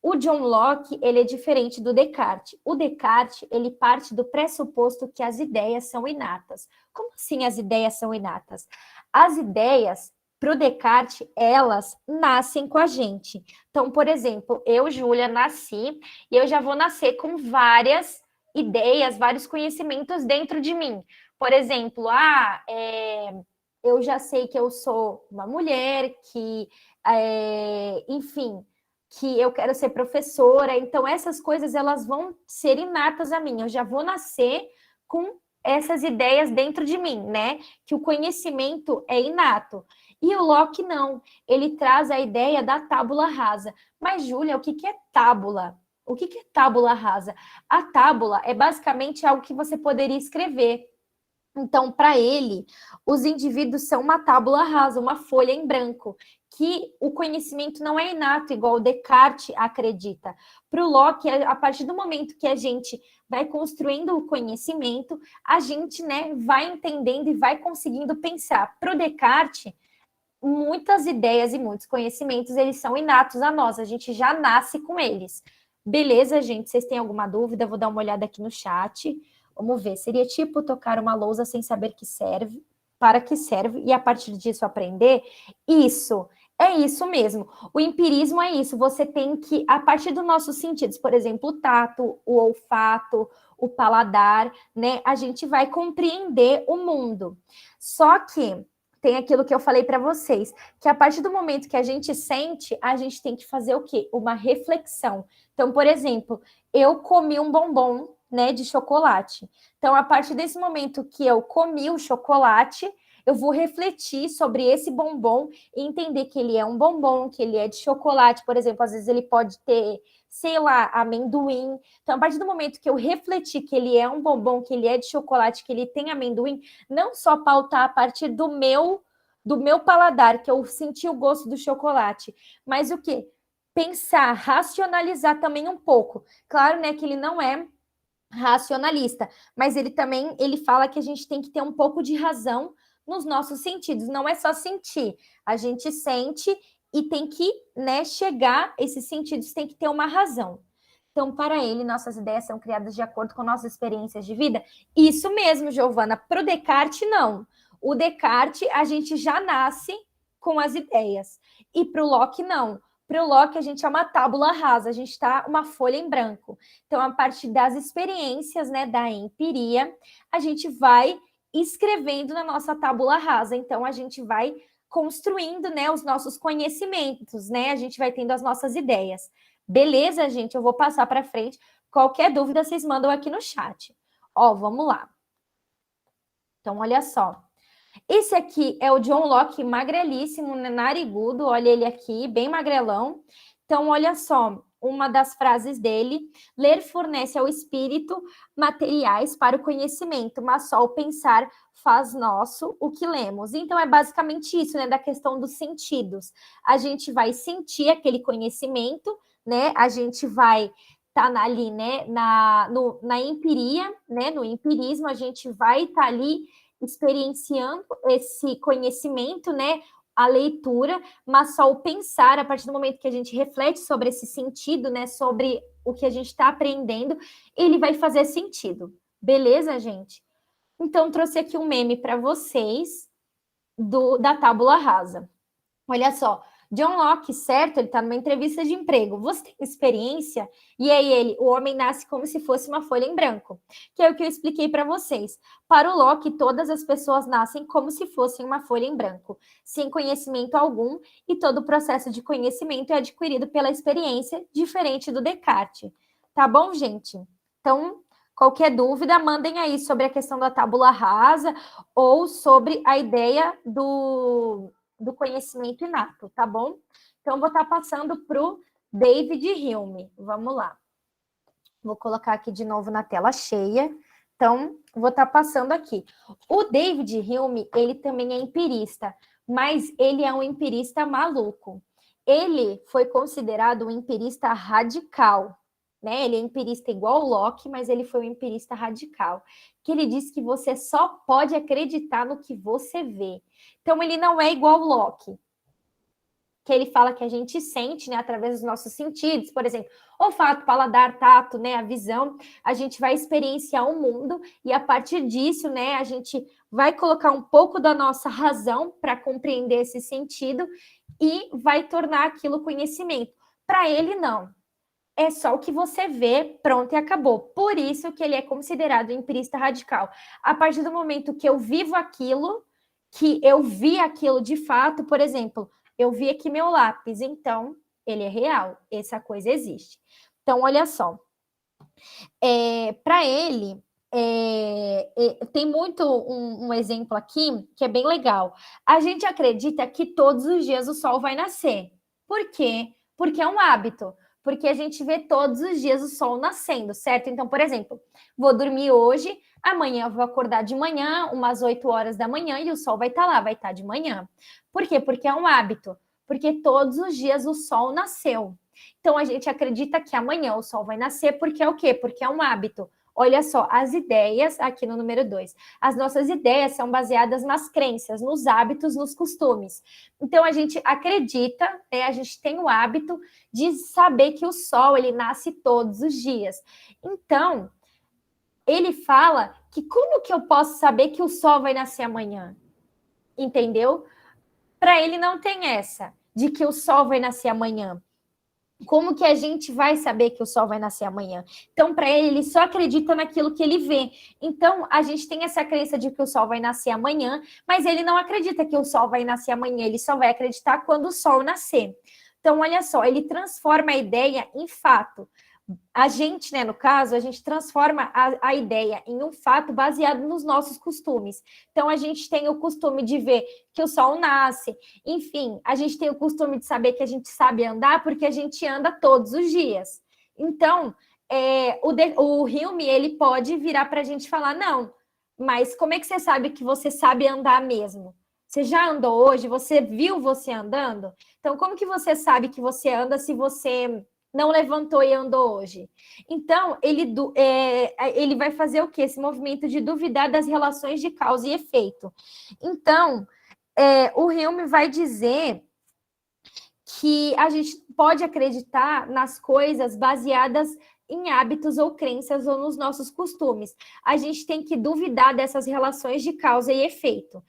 O John Locke, ele é diferente do Descartes. O Descartes, ele parte do pressuposto que as ideias são inatas. Como assim as ideias são inatas? As ideias, para o Descartes, elas nascem com a gente. Então, por exemplo, eu, Júlia, nasci e eu já vou nascer com várias ideias, vários conhecimentos dentro de mim. Por exemplo, eu já sei que eu sou uma mulher, enfim, que eu quero ser professora, então essas coisas elas vão ser inatas a mim, eu já vou nascer com essas ideias dentro de mim, né? Que o conhecimento é inato. E o Locke não, ele traz a ideia da tábula rasa. Mas, Júlia, o que é tábula? O que é tábula rasa? A tábula é basicamente algo que você poderia escrever. Então, para ele, os indivíduos são uma tábula rasa, uma folha em branco, que o conhecimento não é inato, igual o Descartes acredita. Para o Locke, a partir do momento que a gente vai construindo o conhecimento, a gente, né, vai entendendo e vai conseguindo pensar. Para o Descartes, muitas ideias e muitos conhecimentos, eles são inatos a nós, a gente já nasce com eles. Beleza, gente? Vocês têm alguma dúvida? Vou dar uma olhada aqui no chat. Vamos ver, seria tipo tocar uma lousa sem saber que serve, para que serve, e a partir disso aprender? Isso, é isso mesmo. O empirismo é isso, você tem que, a partir dos nossos sentidos, por exemplo, o tato, o olfato, o paladar, né? A gente vai compreender o mundo. Só que tem aquilo que eu falei para vocês, que a partir do momento que a gente sente, a gente tem que fazer o quê? Uma reflexão. Então, por exemplo, eu comi um bombom, né, de chocolate. Então, a partir desse momento que eu comi o chocolate, eu vou refletir sobre esse bombom e entender que ele é um bombom, que ele é de chocolate, por exemplo, às vezes ele pode ter, sei lá, amendoim. Então, a partir do momento que eu refletir que ele é um bombom, que ele é de chocolate, que ele tem amendoim, não só pautar a partir do meu paladar, que eu senti o gosto do chocolate, mas o quê? Pensar, racionalizar também um pouco. Claro, né, que ele não é racionalista, mas ele fala que a gente tem que ter um pouco de razão nos nossos sentidos, não é só sentir, a gente sente e tem que, né, chegar, esses sentidos tem que ter uma razão. Então, para ele, nossas ideias são criadas de acordo com nossas experiências de vida? Isso mesmo, Giovana, para o Descartes, não. O Descartes, a gente já nasce com as ideias, e para o Locke, não. Para o Locke, a gente é uma tábula rasa, a gente está uma folha em branco. Então, a partir das experiências, né, da empiria, a gente vai escrevendo na nossa tábula rasa. Então, a gente vai construindo, né, os nossos conhecimentos, né? A gente vai tendo as nossas ideias. Beleza, gente? Eu vou passar para frente. Qualquer dúvida, vocês mandam aqui no chat. Ó, vamos lá. Então, olha só. Esse aqui é o John Locke, magrelíssimo, narigudo, olha ele aqui, bem magrelão. Então, olha só, uma das frases dele: ler fornece ao espírito materiais para o conhecimento, mas só o pensar faz nosso o que lemos. Então, é basicamente isso, né, da questão dos sentidos. A gente vai sentir aquele conhecimento, né, a gente vai estar ali, né, na empiria, né, no empirismo, a gente vai estar ali experienciando esse conhecimento, né? A leitura, mas só o pensar, a partir do momento que a gente reflete sobre esse sentido, né? Sobre o que a gente está aprendendo, ele vai fazer sentido. Beleza, gente? Então, trouxe aqui um meme para vocês da tábula rasa. Olha só, John Locke, certo? Ele está numa entrevista de emprego. Você tem experiência? E aí o homem nasce como se fosse uma folha em branco, que é o que eu expliquei para vocês. Para o Locke, todas as pessoas nascem como se fossem uma folha em branco, sem conhecimento algum, e todo o processo de conhecimento é adquirido pela experiência, diferente do Descartes. Tá bom, gente? Então, qualquer dúvida, mandem aí sobre a questão da tábula rasa ou sobre a ideia do conhecimento inato, tá bom? Então, vou estar passando para o David Hume. Vamos lá. Vou colocar aqui de novo na tela cheia. Então, vou estar passando aqui. O David Hume, ele também é empirista, mas ele é um empirista maluco. Ele foi considerado um empirista radical, né? Ele é empirista igual o Locke, mas ele foi um empirista radical, que ele diz que você só pode acreditar no que você vê. Então, ele não é igual o Locke, que ele fala que a gente sente, né, através dos nossos sentidos, por exemplo, olfato, paladar, tato, né, a visão, a gente vai experienciar o mundo e a partir disso, né, a gente vai colocar um pouco da nossa razão para compreender esse sentido e vai tornar aquilo conhecimento. Para ele, não. É só o que você vê, pronto e acabou. Por isso que ele é considerado empirista radical. A partir do momento que eu vivo aquilo, que eu vi aquilo de fato, por exemplo, eu vi aqui meu lápis, então ele é real, essa coisa existe. Então, olha só. Para ele, tem muito um exemplo aqui que é bem legal. A gente acredita que todos os dias o sol vai nascer. Por quê? Porque é um hábito. Porque a gente vê todos os dias o sol nascendo, certo? Então, por exemplo, vou dormir hoje, amanhã eu vou acordar de manhã, umas 8 horas da manhã, e o sol vai estar lá, vai estar de manhã. Por quê? Porque é um hábito. Porque todos os dias o sol nasceu. Então, a gente acredita que amanhã o sol vai nascer, porque é o quê? Porque é um hábito. Olha só, as ideias, aqui no número 2, as nossas ideias são baseadas nas crenças, nos hábitos, nos costumes. Então, a gente acredita, né, a gente tem o hábito de saber que o sol, ele nasce todos os dias. Então, ele fala que como que eu posso saber que o sol vai nascer amanhã? Entendeu? Para ele não tem essa, de que o sol vai nascer amanhã. Como que a gente vai saber que o sol vai nascer amanhã? Então, para ele só acredita naquilo que ele vê. Então, a gente tem essa crença de que o sol vai nascer amanhã, mas ele não acredita que o sol vai nascer amanhã, ele só vai acreditar quando o sol nascer. Então, olha só, ele transforma a ideia em fato. A gente, né, no caso, a gente transforma a ideia em um fato baseado nos nossos costumes. Então, a gente tem o costume de ver que o sol nasce, enfim, a gente tem o costume de saber que a gente sabe andar porque a gente anda todos os dias. Então, o Hume, ele pode virar para a gente falar, não, mas como é que você sabe que você sabe andar mesmo? Você já andou hoje? Você viu você andando? Então, como que você sabe que você anda se você não levantou e andou hoje? Então, ele vai fazer o quê? Esse movimento de duvidar das relações de causa e efeito. Então, o Hume vai dizer que a gente pode acreditar nas coisas baseadas em hábitos ou crenças ou nos nossos costumes. A gente tem que duvidar dessas relações de causa e efeito.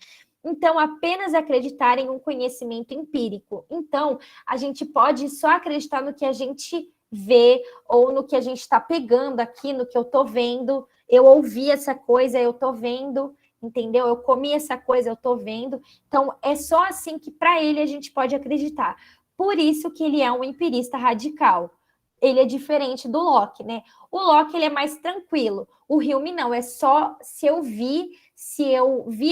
Então, apenas acreditar em um conhecimento empírico. Então, a gente pode só acreditar no que a gente vê ou no que a gente está pegando aqui, no que eu estou vendo. Eu ouvi essa coisa, eu estou vendo, entendeu? Eu comi essa coisa, eu estou vendo. Então, é só assim que para ele a gente pode acreditar. Por isso que ele é um empirista radical. Ele é diferente do Locke, né? O Locke, ele é mais tranquilo. O Hume não, é só se eu vi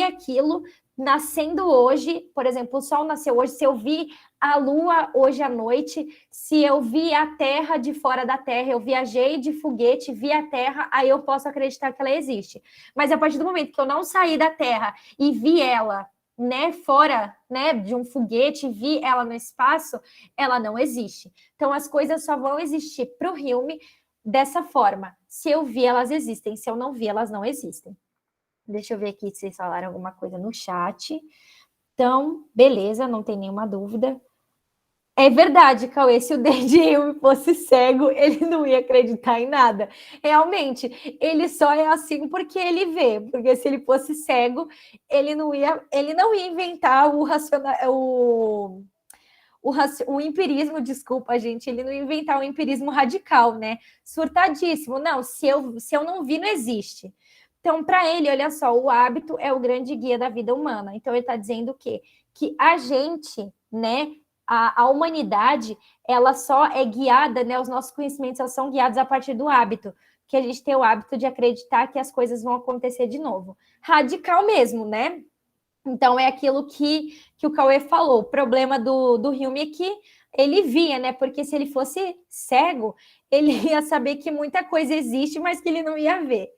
aquilo nascendo hoje, por exemplo, o sol nasceu hoje, se eu vi a lua hoje à noite, se eu vi a terra de fora da terra, eu viajei de foguete, vi a terra, aí eu posso acreditar que ela existe. Mas a partir do momento que eu não saí da terra e vi ela, né, fora, né, de um foguete, vi ela no espaço, ela não existe. Então, as coisas só vão existir para o Hume dessa forma. Se eu vi, elas existem. Se eu não vi, elas não existem. Deixa eu ver aqui se vocês falaram alguma coisa no chat. Então, beleza, não tem nenhuma dúvida. É verdade, Cauê, se o David fosse cego, ele não ia acreditar em nada. Realmente, ele só é assim porque ele vê, porque se ele fosse cego, ele não ia inventar o empirismo, desculpa, gente, ele não ia inventar o empirismo radical, né? Surtadíssimo. Não, se eu não vi, não existe. Então, para ele, olha só, o hábito é o grande guia da vida humana. Então, ele está dizendo o quê? Que a gente, né, a humanidade, ela só é guiada, né, os nossos conhecimentos são guiados a partir do hábito, que a gente tem o hábito de acreditar que as coisas vão acontecer de novo. Radical mesmo, né? Então, é aquilo que o Cauê falou. O problema do Hume é que ele via, né? Porque se ele fosse cego, ele ia saber que muita coisa existe, mas que ele não ia ver.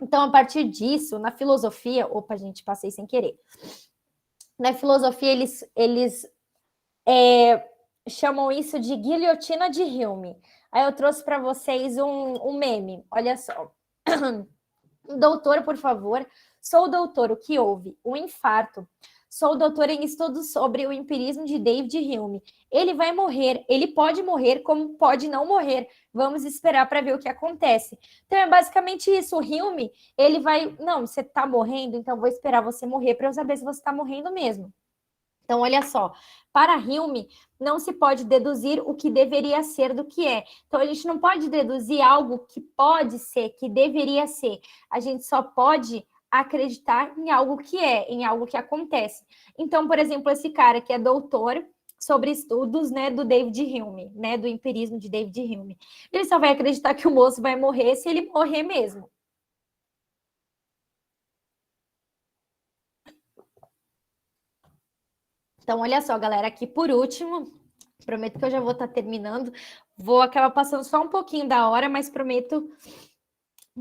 Então, a partir disso, na filosofia... Opa, gente, passei sem querer. Na filosofia, eles chamam isso de guilhotina de Hume. Aí eu trouxe para vocês um meme. Olha só. Doutor, por favor. Sou doutor, o que houve? Um infarto. Sou doutor em estudos sobre o empirismo de David Hume. Ele vai morrer, ele pode morrer, como pode não morrer. Vamos esperar para ver o que acontece. Então é basicamente isso. O Hume, ele vai... Não, você está morrendo, então vou esperar você morrer para eu saber se você está morrendo mesmo. Então, olha só, para Hume, não se pode deduzir o que deveria ser do que é. Então, a gente não pode deduzir algo que pode ser, que deveria ser. A gente só pode acreditar em algo que é, em algo que acontece. Então, por exemplo, esse cara que é doutor sobre estudos, né, do David Hume, né, do empirismo de David Hume. Ele só vai acreditar que o moço vai morrer se ele morrer mesmo. Então, olha só, galera, aqui por último, prometo que eu já vou estar terminando. Vou acabar passando só um pouquinho da hora, mas prometo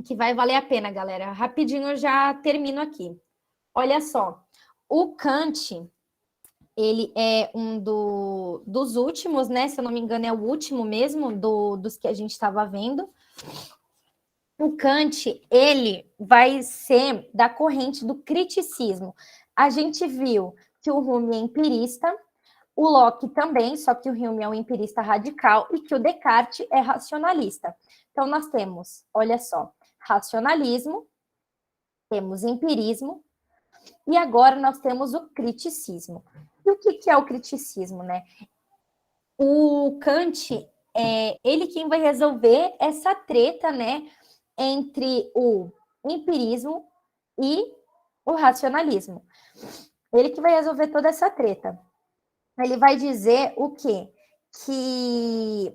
que vai valer a pena, galera. Rapidinho eu já termino aqui. Olha só, o Kant, ele é um dos últimos, né? Se eu não me engano, é o último mesmo dos que a gente estava vendo. O Kant, ele vai ser da corrente do criticismo. A gente viu que o Hume é empirista, o Locke também, só que o Hume é um empirista radical e que o Descartes é racionalista. Então, nós temos, olha só, racionalismo, temos empirismo e agora nós temos o criticismo. E o que é o criticismo, né? O Kant, ele quem vai resolver essa treta, né, entre o empirismo e o racionalismo. Ele que vai resolver toda essa treta. Ele vai dizer o quê? Que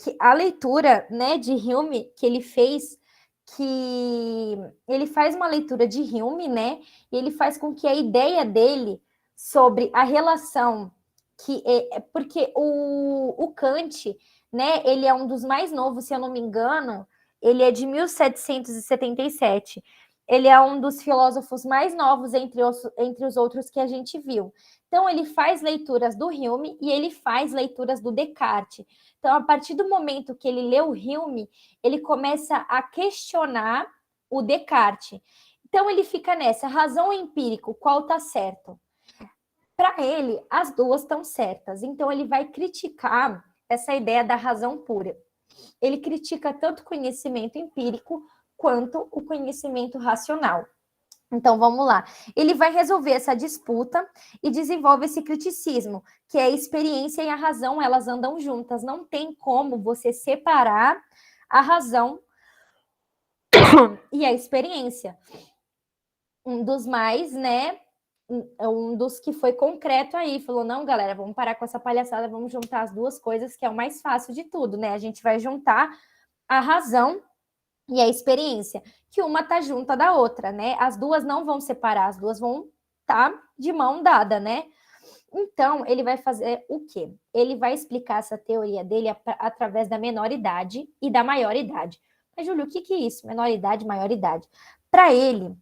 que a leitura, né, de Hume que ele fez, que ele faz uma leitura de Hume, né, e ele faz com que a ideia dele sobre a relação porque o Kant, né, ele é um dos mais novos, se eu não me engano, ele é de 1777. Ele é um dos filósofos mais novos entre os outros que a gente viu. Então, ele faz leituras do Hume e ele faz leituras do Descartes. Então, a partir do momento que ele lê o Hume, ele começa a questionar o Descartes. Então, ele fica nessa, razão ou empírico, qual está certo? Para ele, as duas estão certas. Então, ele vai criticar essa ideia da razão pura. Ele critica tanto o conhecimento empírico quanto o conhecimento racional. Então, vamos lá. Ele vai resolver essa disputa e desenvolve esse criticismo, que é a experiência e a razão, elas andam juntas. Não tem como você separar a razão e a experiência. Um dos mais, né, um dos que foi concreto aí, falou, não, galera, vamos parar com essa palhaçada, vamos juntar as duas coisas, que é o mais fácil de tudo, né? A gente vai juntar a razão e a experiência, que uma tá junto da outra, né? As duas não vão separar, as duas vão estar de mão dada, né? Então, ele vai fazer o quê? Ele vai explicar essa teoria dele através da menoridade e da maioridade. Mas, Júlio, o que é isso? Menoridade, maioridade. Para ele,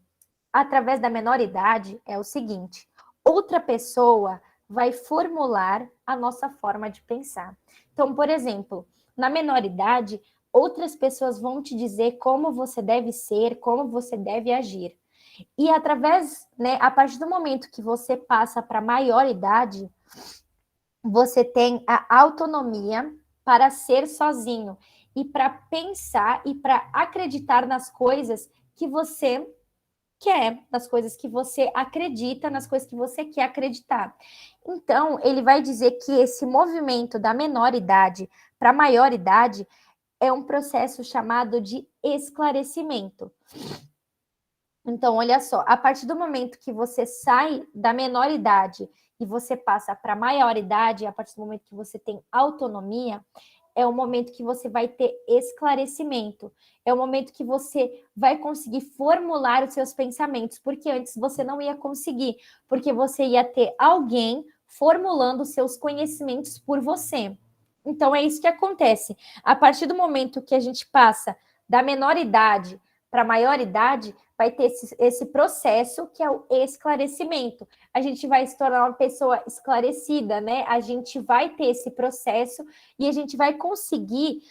através da menoridade, é o seguinte: outra pessoa vai formular a nossa forma de pensar. Então, por exemplo, na menoridade, outras pessoas vão te dizer como você deve ser, como você deve agir. E através, né, a partir do momento que você passa para a maioridade, você tem a autonomia para ser sozinho e para pensar e para acreditar nas coisas que você quer, nas coisas que você acredita, nas coisas que você quer acreditar. Então, ele vai dizer que esse movimento da menor idade para a maior idade é um processo chamado de esclarecimento. Então, olha só, a partir do momento que você sai da menor idade e você passa para a maior idade, a partir do momento que você tem autonomia, é o momento que você vai ter esclarecimento, é o momento que você vai conseguir formular os seus pensamentos, porque antes você não ia conseguir, porque você ia ter alguém formulando os seus conhecimentos por você. Então, é isso que acontece. A partir do momento que a gente passa da menor idade para a maior idade, vai ter esse processo que é o esclarecimento. A gente vai se tornar uma pessoa esclarecida, né? A gente vai ter esse processo e a gente vai conseguir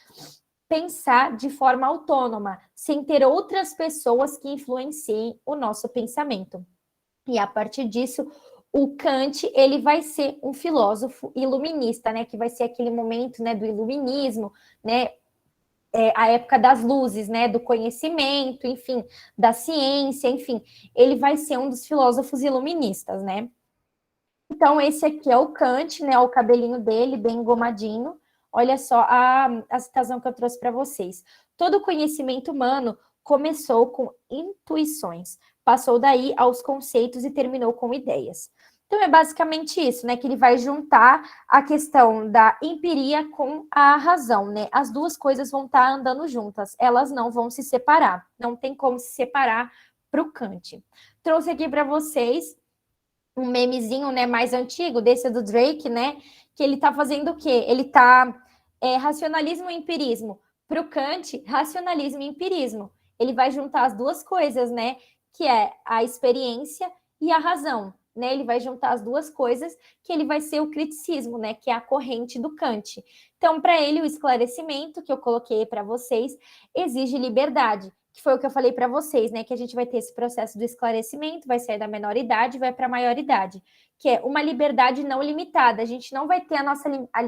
pensar de forma autônoma, sem ter outras pessoas que influenciem o nosso pensamento. E a partir disso, o Kant, ele vai ser um filósofo iluminista, né? Que vai ser aquele momento, né, do iluminismo, né? A época das luzes, né, do conhecimento, enfim, da ciência, enfim, ele vai ser um dos filósofos iluministas, né? Então, esse aqui é o Kant, né, o cabelinho dele, bem engomadinho. Olha só a citação que eu trouxe para vocês. Todo conhecimento humano começou com intuições, passou daí aos conceitos e terminou com ideias. Então, é basicamente isso, né? Que ele vai juntar a questão da empiria com a razão, né? As duas coisas vão estar andando juntas, elas não vão se separar. Não tem como se separar para o Kant. Trouxe aqui para vocês um memezinho, né, mais antigo, desse do Drake, né? Que ele tá fazendo o quê? Ele tá racionalismo e empirismo. Para o Kant, racionalismo e empirismo. Ele vai juntar as duas coisas, né? Que é a experiência e a razão, né? Ele vai juntar as duas coisas, que ele vai ser o criticismo, né? Que é a corrente do Kant. Então, para ele, o esclarecimento que eu coloquei para vocês exige liberdade, que foi o que eu falei para vocês, né? Que a gente vai ter esse processo do esclarecimento, vai sair da menor idade, vai para a maior idade, que é uma liberdade não limitada. A gente não vai ter a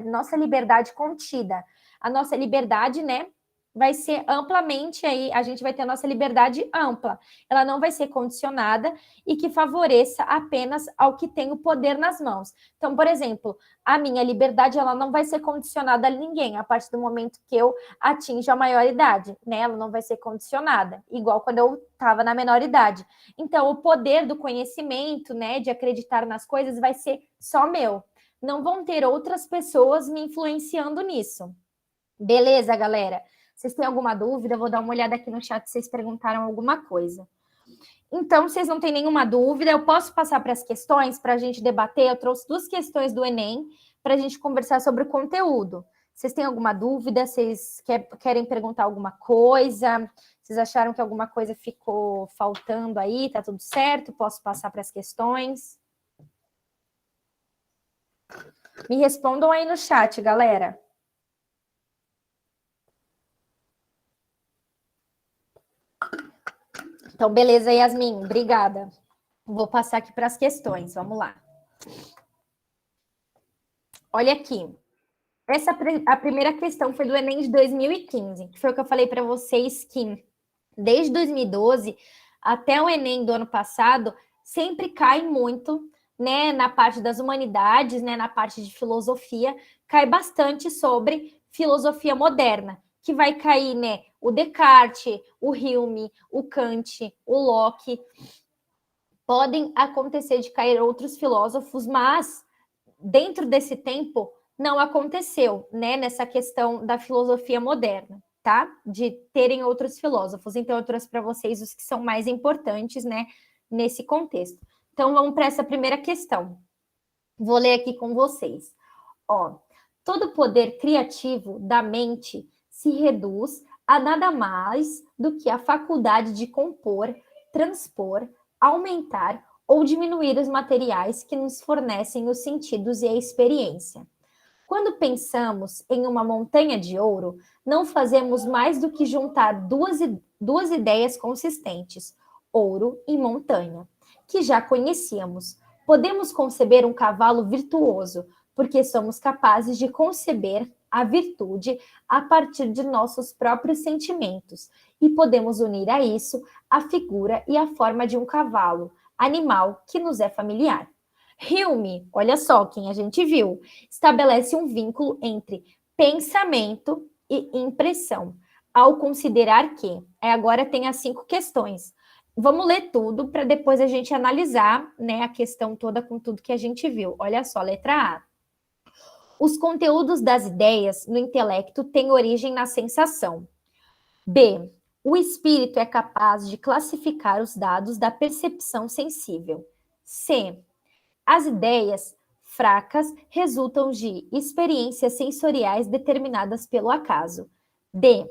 nossa liberdade contida. A nossa liberdade, né? Vai ser amplamente aí, a gente vai ter a nossa liberdade ampla. Ela não vai ser condicionada e que favoreça apenas ao que tem o poder nas mãos. Então, por exemplo, a minha liberdade, ela não vai ser condicionada a ninguém a partir do momento que eu atinjo a maioridade, né? Ela não vai ser condicionada, igual quando eu estava na menor idade. Então, o poder do conhecimento, né, de acreditar nas coisas, vai ser só meu. Não vão ter outras pessoas me influenciando nisso. Beleza, galera? Vocês têm alguma dúvida? Eu vou dar uma olhada aqui no chat se vocês perguntaram alguma coisa. Então, vocês não têm nenhuma dúvida, eu posso passar para as questões para a gente debater. Eu trouxe 2 questões do Enem para a gente conversar sobre o conteúdo. Vocês têm alguma dúvida? Vocês querem perguntar alguma coisa? Vocês acharam que alguma coisa ficou faltando aí? Tá tudo certo? Posso passar para as questões? Me respondam aí no chat, galera. Então, beleza, Yasmin, obrigada. Vou passar aqui para as questões, vamos lá. Olha aqui. A primeira questão foi do Enem de 2015, que foi o que eu falei para vocês que desde 2012 até o Enem do ano passado sempre cai muito, né, na parte das humanidades, né, na parte de filosofia, cai bastante sobre filosofia moderna, que vai cair, né, o Descartes, o Hume, o Kant, o Locke. Podem acontecer de cair outros filósofos, mas dentro desse tempo não aconteceu, né, nessa questão da filosofia moderna, tá? De terem outros filósofos. Então, eu trouxe para vocês os que são mais importantes, né, nesse contexto. Então, vamos para essa primeira questão. Vou ler aqui com vocês. Ó, todo poder criativo da mente se reduz a nada mais do que a faculdade de compor, transpor, aumentar ou diminuir os materiais que nos fornecem os sentidos e a experiência. Quando pensamos em uma montanha de ouro, não fazemos mais do que juntar duas ideias consistentes, ouro e montanha, que já conhecíamos. Podemos conceber um cavalo virtuoso, porque somos capazes de conceber a virtude a partir de nossos próprios sentimentos, e podemos unir a isso a figura e a forma de um cavalo, animal que nos é familiar. Hume, olha só quem a gente viu, estabelece um vínculo entre pensamento e impressão, ao considerar que, agora tem as 5 questões. Vamos ler tudo para depois a gente analisar, né, a questão toda com tudo que a gente viu. Olha só, letra A. Os conteúdos das ideias no intelecto têm origem na sensação. B. O espírito é capaz de classificar os dados da percepção sensível. C. As ideias fracas resultam de experiências sensoriais determinadas pelo acaso. D.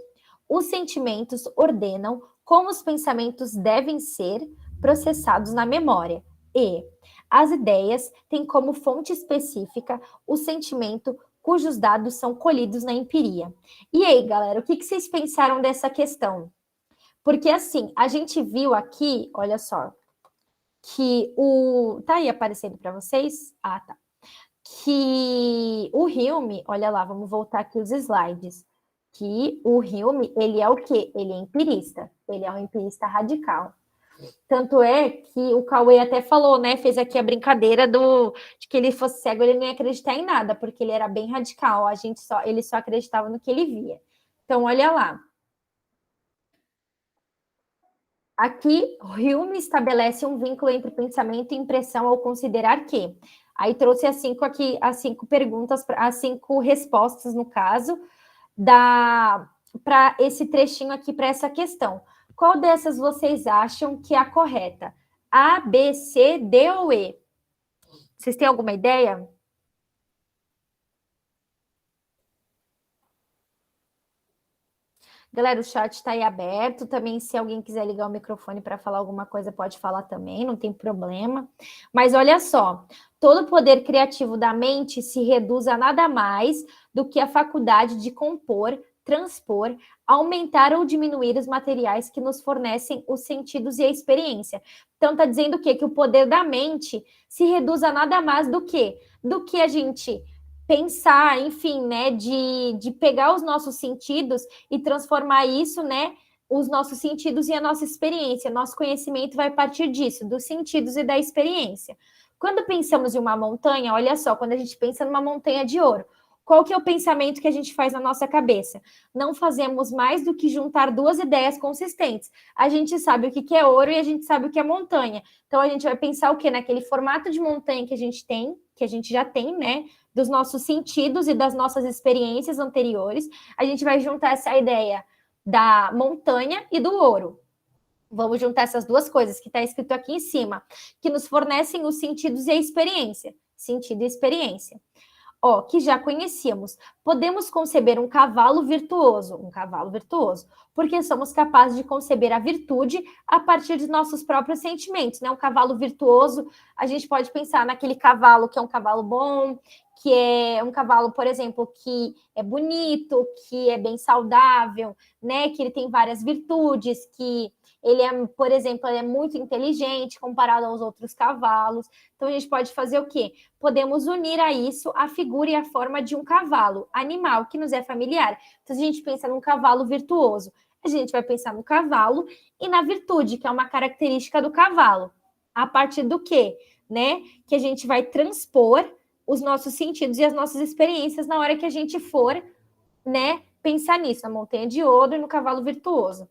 Os sentimentos ordenam como os pensamentos devem ser processados na memória. E. As ideias têm como fonte específica o sentimento cujos dados são colhidos na empiria. E aí, galera, o que vocês pensaram dessa questão? Porque, assim, a gente viu aqui, olha só, que o... Tá aí aparecendo para vocês? Ah, tá. Que o Hume, olha lá, vamos voltar aqui os slides. Que o Hume, ele é o quê? Ele é empirista. Ele é um empirista radical. Tanto é que o Cauê até falou, né? Fez aqui a brincadeira de que ele fosse cego, ele não ia acreditar em nada, porque ele era bem radical. Ele só acreditava no que ele via. Então, olha lá. Aqui, Hume estabelece um vínculo entre pensamento e impressão ao considerar que. Aí trouxe as 5 perguntas, as 5 respostas, no caso, para esse trechinho aqui, para essa questão. Qual dessas vocês acham que é a correta? A, B, C, D ou E? Vocês têm alguma ideia? Galera, o chat está aí aberto. Também, se alguém quiser ligar o microfone para falar alguma coisa, pode falar também, não tem problema. Mas olha só, todo o poder criativo da mente se reduz a nada mais do que a faculdade de compor, transpor, aumentar ou diminuir os materiais que nos fornecem os sentidos e a experiência. Então, está dizendo o quê? Que o poder da mente se reduz a nada mais do que a gente pensar, enfim, né, de pegar os nossos sentidos e transformar isso, né, os nossos sentidos e a nossa experiência. Nosso conhecimento vai partir disso, dos sentidos e da experiência. Quando pensamos em uma montanha, olha só, quando a gente pensa numa montanha de ouro, qual que é o pensamento que a gente faz na nossa cabeça? Não fazemos mais do que juntar duas ideias consistentes. A gente sabe o que é ouro e a gente sabe o que é montanha. Então, a gente vai pensar o quê? Naquele formato de montanha que a gente tem, que a gente já tem, né? Dos nossos sentidos e das nossas experiências anteriores. A gente vai juntar essa ideia da montanha e do ouro. Vamos juntar essas duas coisas que está escrito aqui em cima, que nos fornecem os sentidos e a experiência. Sentido e experiência. Ó, que já conhecíamos. Podemos conceber um cavalo virtuoso, porque somos capazes de conceber a virtude a partir de nossos próprios sentimentos, né? Um cavalo virtuoso, a gente pode pensar naquele cavalo que é um cavalo bom, que é um cavalo, por exemplo, que é bonito, que é bem saudável, né? Que ele tem várias virtudes, que ele é, por exemplo, ele é muito inteligente comparado aos outros cavalos. Então, a gente pode fazer o quê? Podemos unir a isso a figura e a forma de um cavalo, animal que nos é familiar. Então, se a gente pensa num cavalo virtuoso, a gente vai pensar no cavalo e na virtude, que é uma característica do cavalo. A partir do quê? Né? Que a gente vai transpor os nossos sentidos e as nossas experiências na hora que a gente for, né, pensar nisso, na montanha de ouro e no cavalo virtuoso.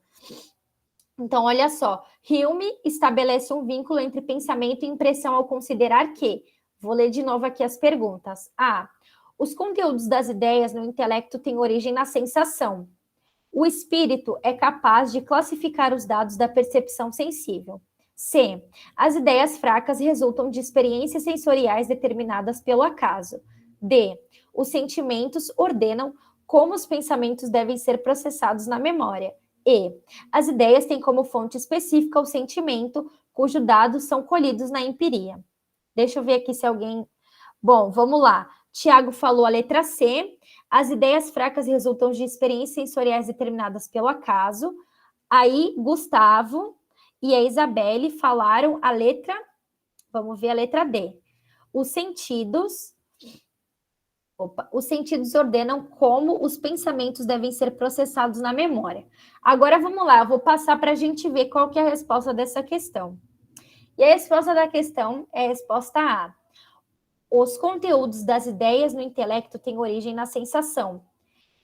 Então, olha só, Hume estabelece um vínculo entre pensamento e impressão ao considerar que, vou ler de novo aqui as perguntas. A. Os conteúdos das ideias no intelecto têm origem na sensação. O espírito é capaz de classificar os dados da percepção sensível. C. As ideias fracas resultam de experiências sensoriais determinadas pelo acaso. D. Os sentimentos ordenam como os pensamentos devem ser processados na memória. E. As ideias têm como fonte específica o sentimento, cujos dados são colhidos na empiria. Deixa eu ver aqui se alguém... Bom, vamos lá. Tiago falou a letra C. As ideias fracas resultam de experiências sensoriais determinadas pelo acaso. Aí, Gustavo e a Isabelle falaram a letra... Vamos ver a letra D. Os sentidos ordenam como os pensamentos devem ser processados na memória. Agora, vamos lá. Eu vou passar para a gente ver qual que é a resposta dessa questão. E a resposta da questão é a resposta A. Os conteúdos das ideias no intelecto têm origem na sensação,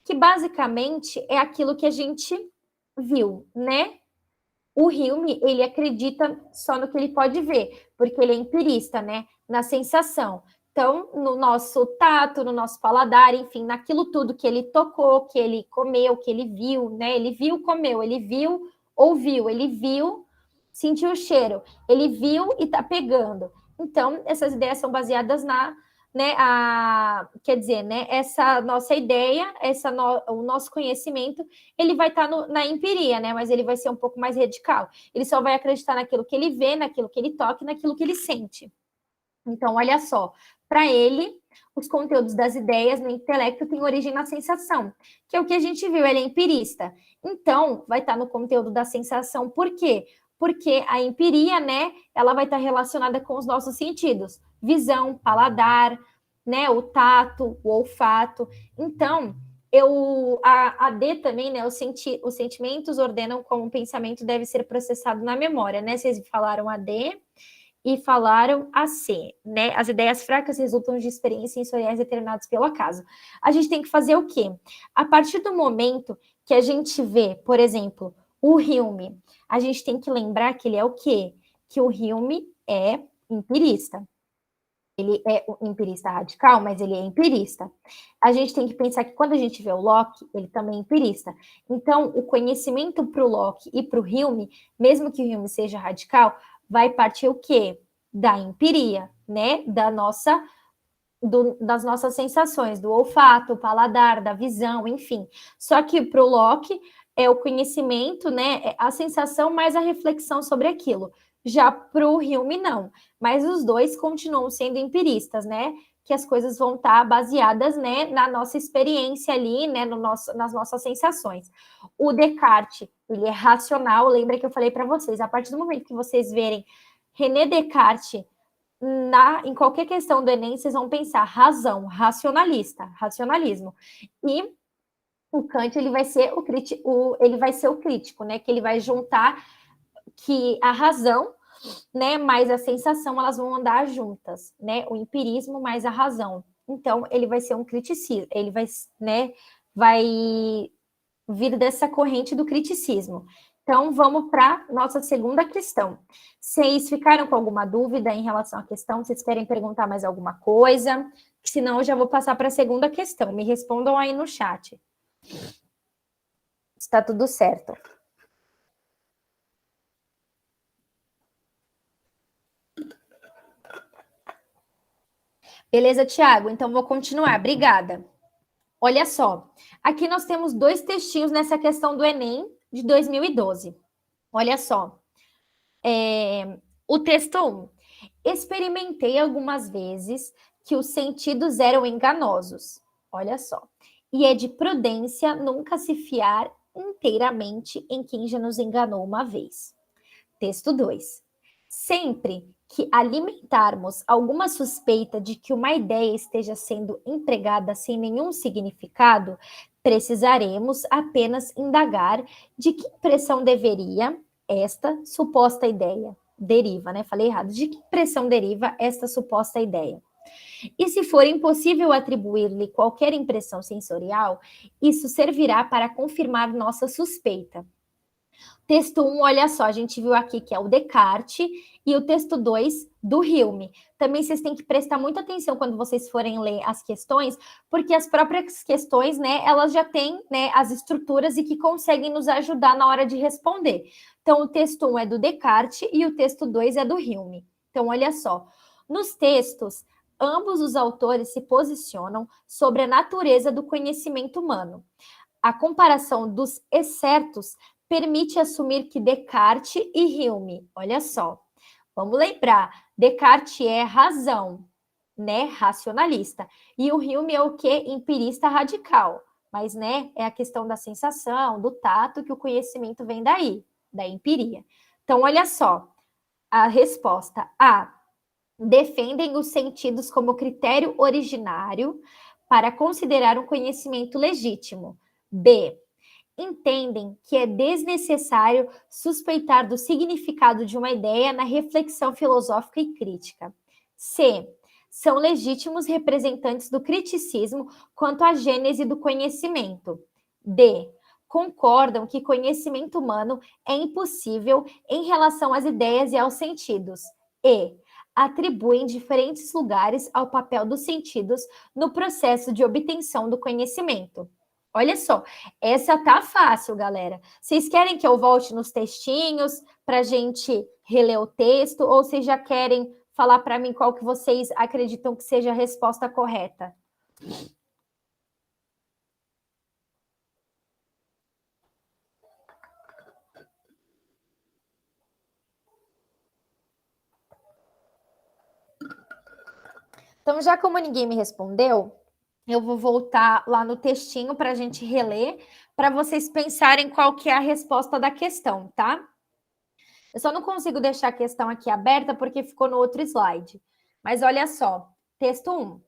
que basicamente é aquilo que a gente viu, né? O Hume, ele acredita só no que ele pode ver, porque ele é empirista, né? Na sensação. Então, no nosso tato, no nosso paladar, enfim, naquilo tudo que ele tocou, que ele comeu, que ele viu, né? Ele viu, comeu, ele viu, ouviu, ele viu, sentiu o cheiro, ele viu e tá pegando. Então, essas ideias são baseadas quer dizer, né, essa nossa ideia, o nosso conhecimento, ele vai estar na empiria, né, mas ele vai ser um pouco mais radical. Ele só vai acreditar naquilo que ele vê, naquilo que ele toca, naquilo que ele sente. Então, olha só, para ele, os conteúdos das ideias no intelecto têm origem na sensação, que é o que a gente viu, ele é empirista. Então, vai estar no conteúdo da sensação, por quê? Porque a empiria, né, ela vai estar relacionada com os nossos sentidos, visão, paladar, né, o tato, o olfato. Então, a D também, né, os sentimentos ordenam como o pensamento deve ser processado na memória, né, vocês falaram a D e falaram a C, né, as ideias fracas resultam de experiências sensoriais determinadas pelo acaso. A gente tem que fazer o quê? A partir do momento que a gente vê, por exemplo, o Hume, a gente tem que lembrar que ele é o quê? Que o Hume é empirista. Ele é um empirista radical, mas ele é empirista. A gente tem que pensar que quando a gente vê o Locke, ele também é empirista. Então, o conhecimento para o Locke e para o Hume, mesmo que o Hume seja radical, vai partir o quê? Da empiria, né? Das nossas sensações, do olfato, paladar, da visão, enfim. Só que para o Locke é o conhecimento, né? É a sensação mais a reflexão sobre aquilo. Já para o Hume, não. Mas os dois continuam sendo empiristas, né? Que as coisas vão estar baseadas, né, na nossa experiência ali, né, nas nossas sensações. O Descartes, ele é racional. Lembra que eu falei para vocês, a partir do momento que vocês verem René Descartes em qualquer questão do Enem, vocês vão pensar razão, racionalismo. E o Kant, ele vai ser o crítico, né? Que ele vai juntar que a razão, né, mais a sensação, elas vão andar juntas, né? O empirismo mais a razão. Então, ele vai ser um criticista, ele vai, né, vai vir dessa corrente do criticismo. Então, vamos para nossa segunda questão. Vocês ficaram com alguma dúvida em relação à questão? Vocês querem perguntar mais alguma coisa? Senão, eu já vou passar para a segunda questão. Me respondam aí no chat. Está tudo certo. Beleza, Tiago? Então, vou continuar. Obrigada. Olha só, aqui nós temos 2 textinhos nessa questão do Enem de 2012. Olha só. O texto 1. Experimentei algumas vezes que os sentidos eram enganosos. Olha só. E é de prudência nunca se fiar inteiramente em quem já nos enganou uma vez. Texto 2. Sempre que alimentarmos alguma suspeita de que uma ideia esteja sendo empregada sem nenhum significado, precisaremos apenas indagar de que impressão deveria esta suposta ideia deriva, né? Falei errado. De que impressão deriva esta suposta ideia? E se for impossível atribuir-lhe qualquer impressão sensorial, isso servirá para confirmar nossa suspeita. Texto 1, olha só, a gente viu aqui que é o Descartes, e o texto 2 do Hume. Também vocês têm que prestar muita atenção quando vocês forem ler as questões, porque as próprias questões, né, elas já têm, né, as estruturas e que conseguem nos ajudar na hora de responder. Então, o texto 1 é do Descartes e o texto 2 é do Hume. Então, olha só, nos textos, ambos os autores se posicionam sobre a natureza do conhecimento humano. A comparação dos excertos permite assumir que Descartes e Hume, olha só, vamos lembrar, Descartes é razão, né, racionalista. E o Hume é o quê? Empirista radical. Mas, né, é a questão da sensação, do tato, que o conhecimento vem daí, da empiria. Então, olha só, a resposta A. Defendem os sentidos como critério originário para considerar um conhecimento legítimo. B. Entendem que é desnecessário suspeitar do significado de uma ideia na reflexão filosófica e crítica. C. São legítimos representantes do criticismo quanto à gênese do conhecimento. D. Concordam que conhecimento humano é impossível em relação às ideias e aos sentidos. E. Atribuem diferentes lugares ao papel dos sentidos no processo de obtenção do conhecimento. Olha só, essa tá fácil, galera. Vocês querem que eu volte nos textinhos para a gente reler o texto, ou vocês já querem falar para mim qual que vocês acreditam que seja a resposta correta? Então, já como ninguém me respondeu, eu vou voltar lá no textinho para a gente reler, para vocês pensarem qual que é a resposta da questão, tá? Eu só não consigo deixar a questão aqui aberta porque ficou no outro slide. Mas olha só, texto 1.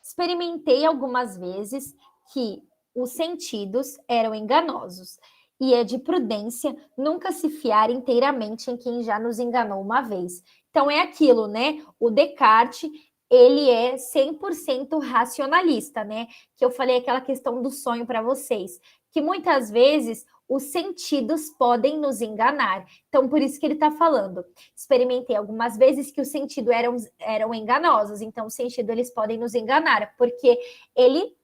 Experimentei algumas vezes que os sentidos eram enganosos e é de prudência nunca se fiar inteiramente em quem já nos enganou uma vez. Então é aquilo, né? O Descartes, ele é 100% racionalista, né? Que eu falei aquela questão do sonho para vocês, que muitas vezes os sentidos podem nos enganar. Então, por isso que ele está falando. Experimentei algumas vezes que os sentidos eram enganosos. Então, os sentidos eles podem nos enganar, porque ele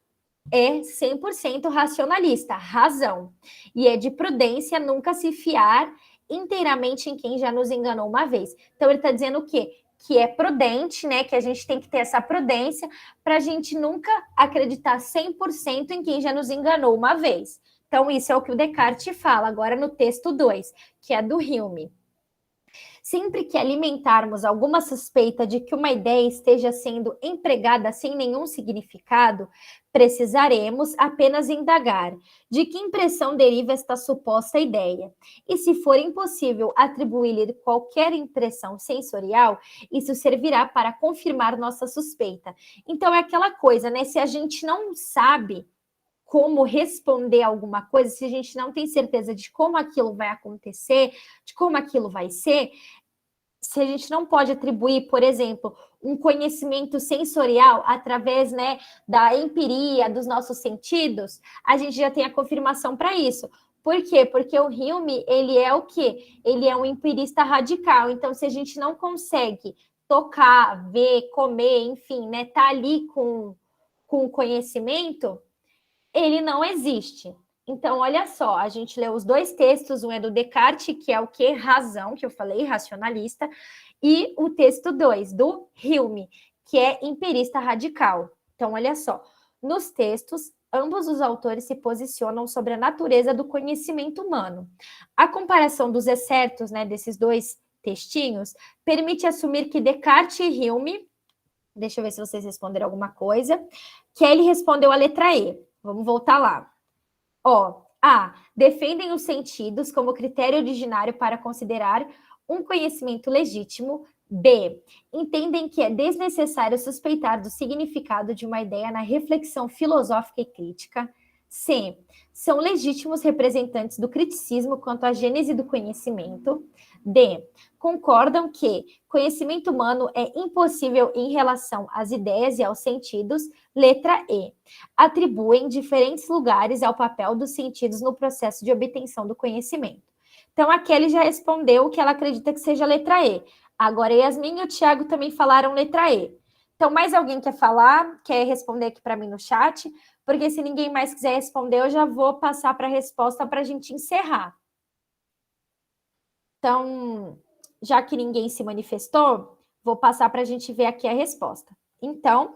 é 100% racionalista, razão. E é de prudência nunca se fiar inteiramente em quem já nos enganou uma vez. Então, ele está dizendo o quê? Que é prudente, né? Que a gente tem que ter essa prudência para a gente nunca acreditar 100% em quem já nos enganou uma vez. Então, isso é o que o Descartes fala agora no texto 2, que é do Hume. Sempre que alimentarmos alguma suspeita de que uma ideia esteja sendo empregada sem nenhum significado, precisaremos apenas indagar de que impressão deriva esta suposta ideia. E se for impossível atribuir-lhe qualquer impressão sensorial, isso servirá para confirmar nossa suspeita. Então é aquela coisa, né? Se a gente não sabe como responder alguma coisa, se a gente não tem certeza de como aquilo vai acontecer, de como aquilo vai ser, se a gente não pode atribuir, por exemplo, um conhecimento sensorial através, né, da empiria, dos nossos sentidos, a gente já tem a confirmação para isso. Por quê? Porque o Hume, ele é o quê? Ele é um empirista radical. Então, se a gente não consegue tocar, ver, comer, enfim, né, tá ali com o conhecimento, ele não existe. Então, olha só, a gente leu os dois textos, um é do Descartes, que é o que? Razão, que eu falei, racionalista, e o texto 2, do Hume, que é empirista radical. Então, olha só, nos textos, ambos os autores se posicionam sobre a natureza do conhecimento humano. A comparação dos excertos, né, desses dois textinhos, permite assumir que Descartes e Hume, deixa eu ver se vocês responderam alguma coisa, que ele respondeu a letra E. Vamos voltar lá. Ó, A. Defendem os sentidos como critério originário para considerar um conhecimento legítimo. B. Entendem que é desnecessário suspeitar do significado de uma ideia na reflexão filosófica e crítica. C. São legítimos representantes do criticismo quanto à gênese do conhecimento. D. Concordam que conhecimento humano é impossível em relação às ideias e aos sentidos. Letra E. Atribuem diferentes lugares ao papel dos sentidos no processo de obtenção do conhecimento. Então, a Kelly já respondeu que ela acredita que seja a letra E. Agora, Yasmin e o Thiago também falaram letra E. Então, mais alguém quer falar? Quer responder aqui para mim no chat? Porque se ninguém mais quiser responder, eu já vou passar para a resposta para a gente encerrar. Então, já que ninguém se manifestou, vou passar para a gente ver aqui a resposta. Então,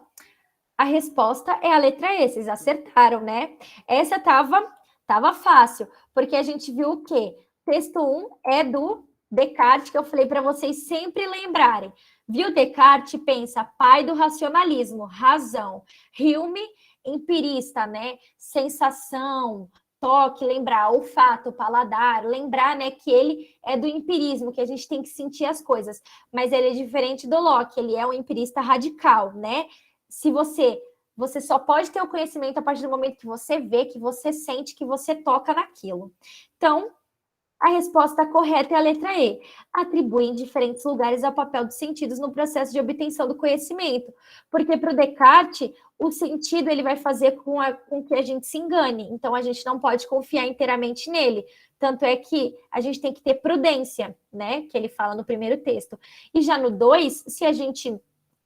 a resposta é a letra E, vocês acertaram, né? Essa tava fácil, porque a gente viu o quê? Texto 1 é do Descartes, que eu falei para vocês sempre lembrarem. Viu? Descartes pensa, pai do racionalismo, razão. Hume, empirista, né? Sensação, toque, lembrar, olfato, paladar, lembrar, né, que ele é do empirismo, que a gente tem que sentir as coisas. Mas ele é diferente do Locke, ele é um empirista radical, né? Se você só pode ter o conhecimento a partir do momento que você vê, que você sente, que você toca naquilo. Então, a resposta correta é a letra E. Atribui em diferentes lugares o papel dos sentidos no processo de obtenção do conhecimento. Porque para o Descartes, o sentido ele vai fazer com que a gente se engane. Então, a gente não pode confiar inteiramente nele. Tanto é que a gente tem que ter prudência, né? Que ele fala no primeiro texto. E já no 2, se a gente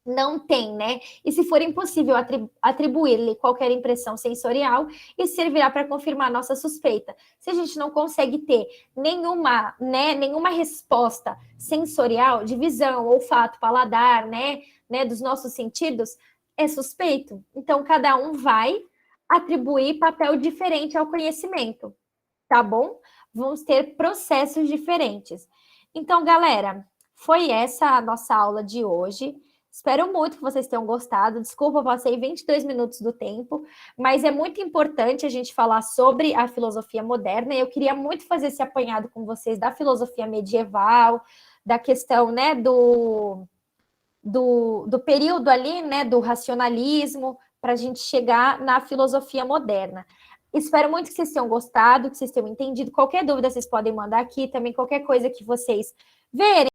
não tem, né? E se for impossível atribuir-lhe qualquer impressão sensorial, isso servirá para confirmar nossa suspeita. Se a gente não consegue ter nenhuma resposta sensorial, de visão, olfato, paladar, né, dos nossos sentidos, é suspeito. Então, cada um vai atribuir papel diferente ao conhecimento, tá bom? Vamos ter processos diferentes. Então, galera, foi essa a nossa aula de hoje. Espero muito que vocês tenham gostado. Desculpa, eu passei 22 minutos do tempo, mas é muito importante a gente falar sobre a filosofia moderna. E eu queria muito fazer esse apanhado com vocês da filosofia medieval, da questão, né, do período ali, né, do racionalismo, para a gente chegar na filosofia moderna. Espero muito que vocês tenham gostado, que vocês tenham entendido. Qualquer dúvida vocês podem mandar aqui, também qualquer coisa que vocês verem.